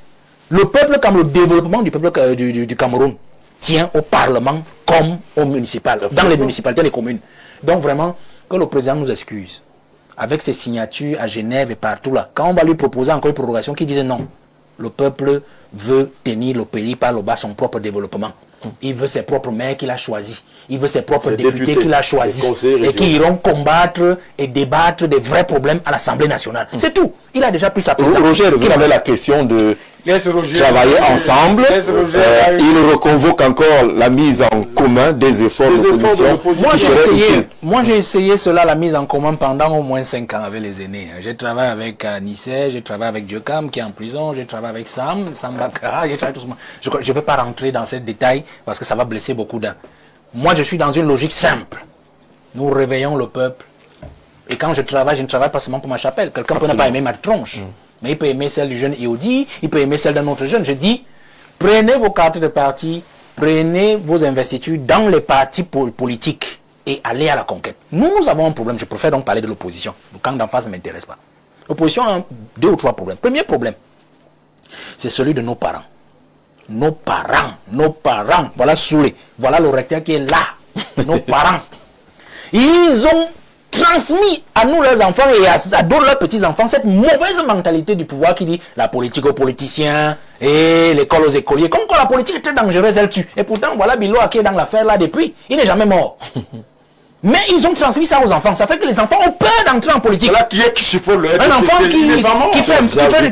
le peuple, comme le développement du peuple du Cameroun, tient au Parlement comme au municipal, dans les municipalités, les communes. Donc vraiment, que le président nous excuse. Avec ses signatures à Genève et partout là, quand on va lui proposer encore une prorogation qui disait non, le peuple veut tenir le pays par le bas son propre développement. Il veut ses propres maires qu'il a choisis. Il veut ses propres députés qu'il a choisis. Et qui iront combattre et débattre des vrais problèmes à l'Assemblée nationale. C'est tout. Il a déjà pris sa place. Roger, vous avez la question de travailler ensemble. Il reconvoque encore la mise en commun des efforts de l'opposition. Moi, j'ai essayé cela, la mise en commun, pendant au moins 5 ans avec les aînés. J'ai travaillé avec Nissé, j'ai travaillé avec Diokam qui est en prison, j'ai travaillé avec Sam Bakara, j'ai travaillé tout ça. Je ne vais pas rentrer dans ces détails parce que ça va blesser beaucoup d'uns. Moi, je suis dans une logique simple. Nous réveillons le peuple. Et quand je ne travaille pas seulement pour ma chapelle. Quelqu'un peut ne pas aimer ma tronche. Mais il peut aimer celle du jeune Iodi, il peut aimer celle d'un autre jeune. Je dis, prenez vos cartes de parti, prenez vos investitures dans les partis politiques et allez à la conquête. Nous avons un problème. Je préfère donc parler de l'opposition. Le camp d'en face ne m'intéresse pas. L'opposition a 2 ou 3 problèmes. Premier problème, c'est celui de nos parents. Nos parents, voilà Soulé, voilà le recteur qui est là, nos parents. Ils ont transmis à nous, leurs enfants, et à d'autres leurs petits-enfants, cette mauvaise mentalité du pouvoir qui dit la politique aux politiciens et l'école aux écoliers. Comme quand la politique est très dangereuse, elle tue. Et pourtant, voilà Bilo qui est dans l'affaire là depuis, il n'est jamais mort. Mais ils ont transmis ça aux enfants. Ça fait que les enfants ont peur d'entrer en politique. Là, qui est qui supporte le un enfant qui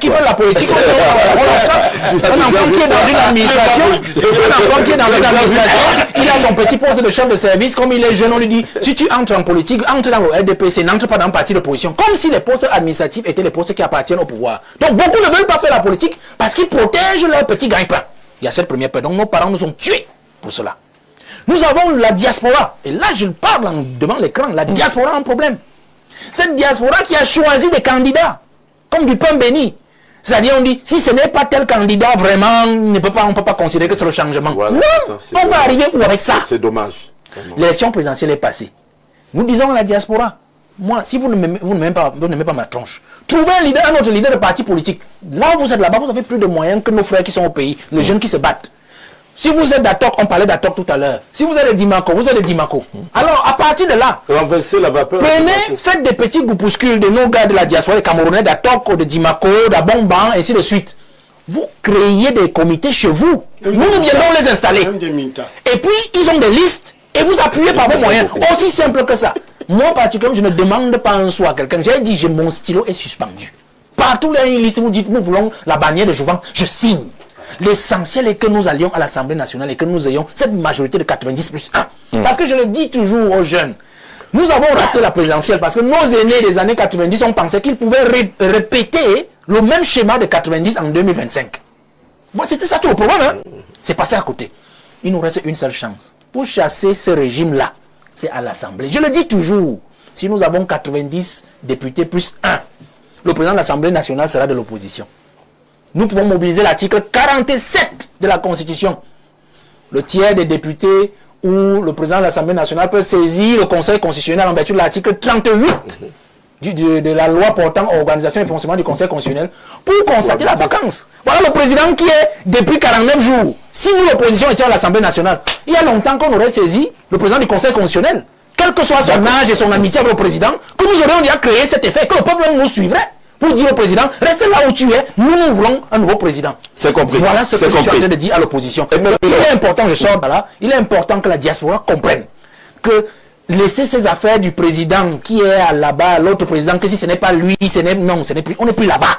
fait la politique. Un enfant qui est dans une administration. Il a son petit poste de chef de service. Comme il est jeune, on lui dit, si tu entres en politique, entre dans le RDPC, n'entre pas dans un parti d'opposition. Comme si les postes administratifs étaient les postes qui appartiennent au pouvoir. Donc beaucoup ne veulent pas faire la politique parce qu'ils protègent leur petit gagne-pain. Il y a cette première peur. Donc nos parents nous ont tués pour cela. Nous avons la diaspora. Et là, je parle devant l'écran. La diaspora a un problème. Cette diaspora qui a choisi des candidats, comme du pain béni. C'est-à-dire, on dit, si ce n'est pas tel candidat, vraiment, on ne peut pas considérer que c'est le changement. Voilà, non, on va arriver où avec ça? C'est dommage. L'élection présidentielle est passée. Nous disons à la diaspora, moi, si vous n'aimez pas ma tronche, trouvez un autre leader de parti politique. Là où vous êtes là-bas, vous avez plus de moyens que nos frères qui sont au pays, les jeunes qui se battent. Si vous êtes d'Atok, on parlait d'Atok tout à l'heure. Si vous êtes de Dimako, vous êtes de Dimako. Alors, à partir de là, renverser la vapeur. Faites des petits groupuscules de nos gars de la diaspora, les Camerounais, d'Atok, de Dimako, d'Abomban, ainsi de suite. Vous créez des comités chez vous. Nous viendrons les installer. Et puis, ils ont des listes et vous appuyez par vos moyens. Aussi simple que ça. Moi, particulièrement, je ne demande pas un sou à quelqu'un. J'ai dit, mon stylo est suspendu. Partout, il y a une liste, vous dites, nous voulons la bannière de Jouvence, je signe. L'essentiel est que nous allions à l'Assemblée nationale et que nous ayons cette majorité de 90+1. Parce que je le dis toujours aux jeunes, nous avons raté la présidentielle parce que nos aînés des années 90 ont pensé qu'ils pouvaient répéter le même schéma de 90 en 2025. Bon, c'était ça tout le problème, hein? C'est passé à côté. Il nous reste une seule chance. Pour chasser ce régime-là, c'est à l'Assemblée. Je le dis toujours, si nous avons 90 députés plus 1, le président de l'Assemblée nationale sera de l'opposition. Nous pouvons mobiliser l'article 47 de la Constitution. Le tiers des députés où le président de l'Assemblée nationale peut saisir le Conseil constitutionnel en vertu de l'article 38 de la loi portant organisation et fonctionnement du Conseil constitutionnel pour constater la vacance. Voilà le président qui est depuis 49 jours. Si nous, l'opposition, étions à l'Assemblée nationale, il y a longtemps qu'on aurait saisi le président du Conseil constitutionnel, quel que soit son âge et son amitié avec le président, que nous aurions déjà créé cet effet, que le peuple nous suivrait pour dire au président, reste là où tu es, nous voulons un nouveau président. C'est compris. Voilà ce que je suis en train de dire à l'opposition. Il est important, je sors de là, il est important que la diaspora comprenne que laisser ces affaires du président qui est là-bas, l'autre président, que si ce n'est pas lui, non, ce n'est plus, on n'est plus là-bas.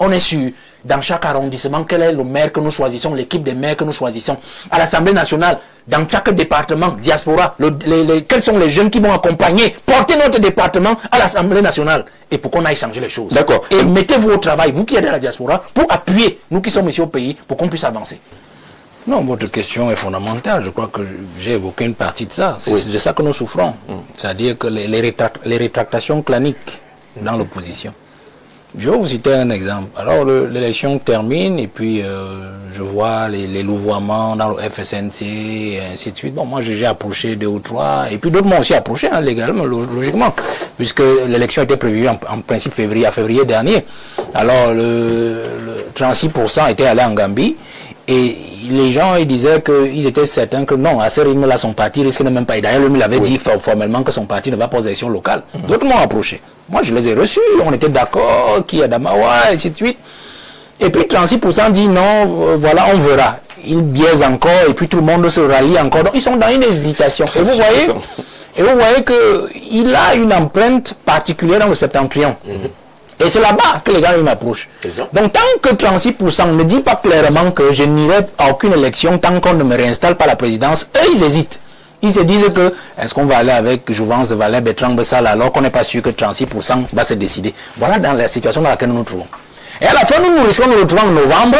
On est sûr, dans chaque arrondissement, quel est le maire que nous choisissons, l'équipe des maires que nous choisissons. À l'Assemblée nationale, dans chaque département, diaspora, quels sont les jeunes qui vont accompagner, porter notre département à l'Assemblée nationale. Et pour qu'on aille changer les choses. D'accord. Et mettez-vous au travail, vous qui êtes à la diaspora, pour appuyer nous qui sommes ici au pays, pour qu'on puisse avancer. Non, votre question est fondamentale. Je crois que j'ai évoqué une partie de ça. C'est de ça que nous souffrons. C'est-à-dire que les rétractations claniques dans l'opposition. Je vais vous citer un exemple. Alors, l'élection termine et puis je vois les louvoiements dans le FSNC et ainsi de suite. Bon, moi, j'ai approché 2 ou 3 et puis d'autres m'ont aussi approché, hein, légalement, logiquement, puisque l'élection était prévue en principe à février dernier. Alors, le 36% était allé en Gambie. Et les gens, ils disaient qu'ils étaient certains que non, à ce rythme-là, son parti risque de même pas. Et d'ailleurs, lui, il avait dit formellement que son parti ne va pas aux élections locales. D'autres m'ont approché. Moi, je les ai reçus. On était d'accord, qui est Adamawa, et ainsi de suite. Et puis, 36% dit non, voilà, on verra. Ils biaisent encore, et puis tout le monde se rallie encore. Donc, ils sont dans une hésitation. Et vous voyez qu'il a une empreinte particulière dans le septentrion. Et c'est là-bas que les gars m'approchent. Donc tant que 36% ne dit pas clairement que je n'irai à aucune élection tant qu'on ne me réinstalle pas la présidence, eux ils hésitent. Ils se disent que est-ce qu'on va aller avec Jouvence de Valais, Bertrand Bessal alors qu'on n'est pas sûr que 36% va se décider. Voilà dans la situation dans laquelle nous nous trouvons. Et à la fin nous risquons de nous retrouver en novembre.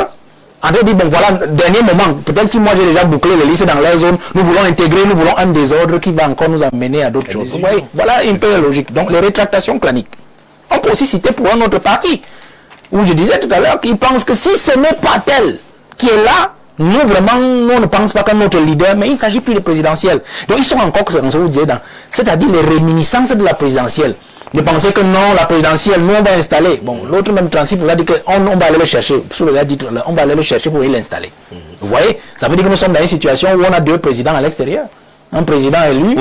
En train de dire, bon voilà, dernier moment, peut-être si moi j'ai déjà bouclé les listes dans la zone, nous voulons intégrer, nous voulons un désordre qui va encore nous amener à d'autres choses. Vous voyez, voilà une peu la logique. Donc les rétractations claniques. On peut aussi citer pour un autre parti, où je disais tout à l'heure qu'ils pensent que si ce n'est pas tel qui est là, nous vraiment, nous on ne pense pas comme notre leader, mais il ne s'agit plus de présidentielle. Donc ils sont encore, comme vous disiez, c'est-à-dire les réminiscences de la présidentielle. De penser que non, la présidentielle, nous on va installer. Bon, l'autre même principe vous a dit qu'on va aller le chercher. On va aller le chercher pour l'installer. Vous voyez, ça veut dire que nous sommes dans une situation où on a 2 présidents à l'extérieur. Un président élu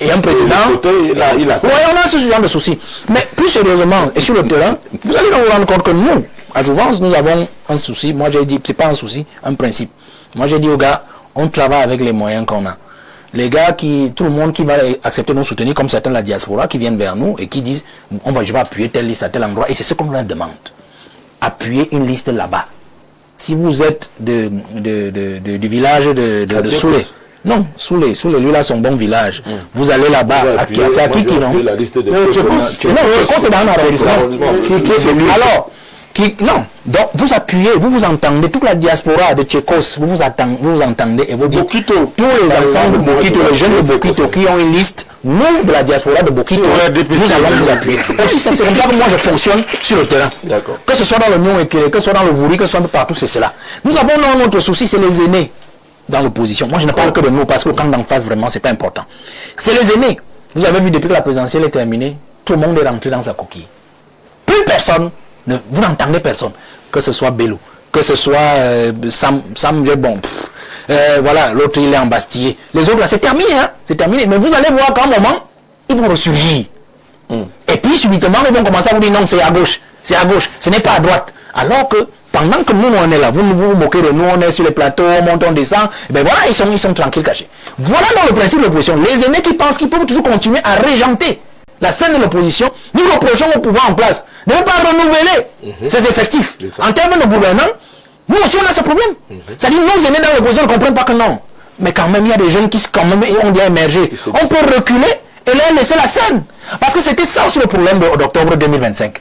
et un président. Oui, on a ce genre de soucis. Mais plus sérieusement, et sur le terrain, vous allez vous rendre compte que nous, à Jouvence, nous avons un souci. Moi, j'ai dit, c'est pas un souci, un principe. Moi, j'ai dit aux gars, on travaille avec les moyens qu'on a. Les gars tout le monde qui va accepter de nous soutenir, comme certains de la diaspora, qui viennent vers nous et qui disent, je vais appuyer telle liste à tel endroit. Et c'est ce qu'on leur demande. Appuyer une liste là-bas. Si vous êtes du village de Soulé. Non, Soulé, lui là, son bon village. Vous allez là-bas, c'est à qui non? Non, c'est dans un arrondissement. Alors, non, donc vous appuyez, vous vous entendez, toute la diaspora de Tchécos, vous vous entendez et vous dites, tous les enfants de Bokito, les jeunes de Bokito qui ont une liste, nous de la diaspora de Bokito, nous allons vous appuyer. Aussi, c'est comme ça que moi je fonctionne sur le terrain. Que ce soit dans le Nyon-Ekele, que ce soit dans le Vouri, que ce soit partout, c'est cela. Nous avons notre souci, c'est les aînés dans l'opposition. Moi je ne parle que de nous parce que le camp d'en face vraiment c'est pas important. C'est les aînés. Vous avez vu depuis que la présidentielle est terminée, tout le monde est rentré dans sa coquille. Plus personne, vous n'entendez personne. Que ce soit Bello, que ce soit Sam bon, voilà, l'autre il est embastillé. Les autres là c'est terminé, hein, c'est terminé. Mais vous allez voir qu'à un moment, ils vont ressurgir. Et puis subitement ils vont commencer à vous dire non c'est à gauche, ce n'est pas à droite. Alors que pendant que nous on est là, vous vous moquez de nous, on est sur les plateaux, on monte, on descend, et bien voilà, ils sont tranquilles, cachés. Voilà dans le principe de l'opposition. Les aînés qui pensent qu'ils peuvent toujours continuer à régenter la scène de l'opposition, nous reprochons au pouvoir en place de ne pas renouveler ses effectifs. En termes de gouvernants, Nous aussi, on a ce problème. C'est-à-dire, nos aînés dans l'opposition ne comprennent pas que non. Mais quand même, il y a des jeunes qui quand même ont bien émergé. On peut reculer et leur laisser la scène. Parce que c'était ça aussi le problème d'octobre 2025.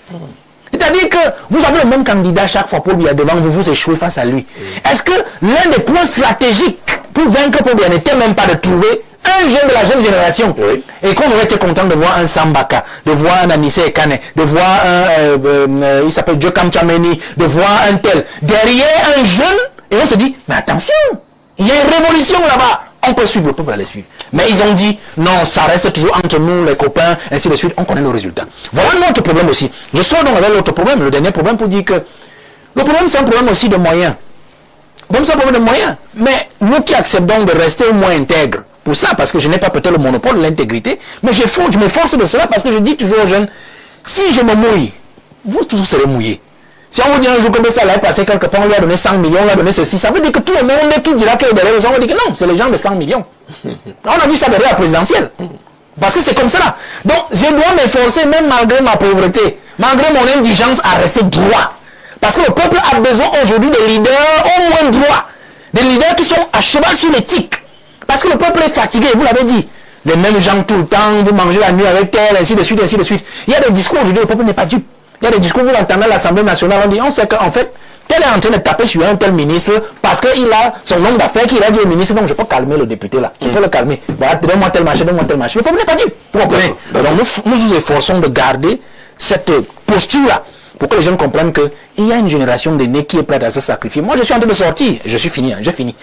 C'est-à-dire que vous avez le même candidat chaque fois pour lui devant vous, vous échouez face à lui. Est-ce que l'un des points stratégiques pour vaincre Paul n'était même pas de trouver un jeune de la jeune génération et qu'on aurait été content de voir un Sambaka, de voir un Anissé Ekane, de voir un, il s'appelle Jokam Chameni, de voir un tel. Derrière un jeune, et on se dit, mais attention, il y a une révolution là-bas. On peut suivre, le peuple allait suivre. Mais ils ont dit, non, ça reste toujours entre nous, les copains, ainsi de suite. On connaît le résultat. Voilà notre problème aussi. Je sors donc avec l'autre problème, le dernier problème pour dire que le problème, c'est un problème aussi de moyens. Comme c'est un problème de moyens. Mais nous qui acceptons de rester au moins intègres, pour ça, parce que je n'ai pas peut-être le monopole de l'intégrité, mais je m'efforce de cela parce que je dis toujours aux jeunes, si je me mouille, vous tous serez mouillés. Si on vous dit un jour que ça allait passer quelque part, on lui a donné 100 millions, on lui a donné ceci, ça veut dire que tout le monde qui dira qu'il est derrière, on va dire que non, c'est les gens de 100 millions. On a vu ça derrière la présidentielle. Parce que c'est comme ça. Donc, je dois m'efforcer, même malgré ma pauvreté, malgré mon indigence, à rester droit. Parce que le peuple a besoin aujourd'hui de leaders au moins droits. Des leaders qui sont à cheval sur l'éthique. Parce que le peuple est fatigué, vous l'avez dit. Les mêmes gens tout le temps, vous mangez la nuit avec tel, ainsi de suite, ainsi de suite. Il y a des discours aujourd'hui, le peuple n'est pas dupe. Il y a des discours, vous entendez à l'Assemblée nationale, on dit, on sait qu'en fait, tel est en train de taper sur un tel ministre parce qu'il a son nombre d'affaires qu'il a dit au ministre, donc je peux calmer le député là, je peux le calmer. Voilà, donne-moi tel marché, donne-moi tel marché. Le peuple n'est pas dupe, vous comprenez. Donc nous nous efforçons de garder cette posture-là pour que les jeunes comprennent qu'il y a une génération d'aînés qui est prête à se sacrifier. Moi, je suis en train de sortir, je suis fini, j'ai fini.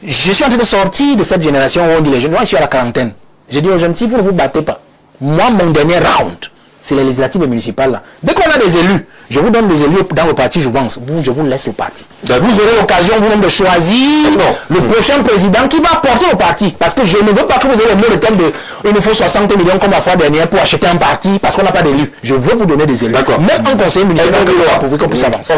Je suis en train de sortir de cette génération où on dit les jeunes, moi je suis à la quarantaine. Je dis aux jeunes, si vous ne vous battez pas, moi mon dernier round, c'est les législatives municipales là. Dès qu'on a des élus, je vous donne des élus dans le parti Jouvence, je vous laisse le parti. Vous aurez l'occasion vous-même de choisir le prochain président qui va porter le parti. Parce que je ne veux pas que vous ayez le mot de tête de il nous faut 60 millions comme la fois dernière pour acheter un parti parce qu'on n'a pas d'élus. Je veux vous donner des élus. Même un conseiller municipal pour qu'on puisse avancer.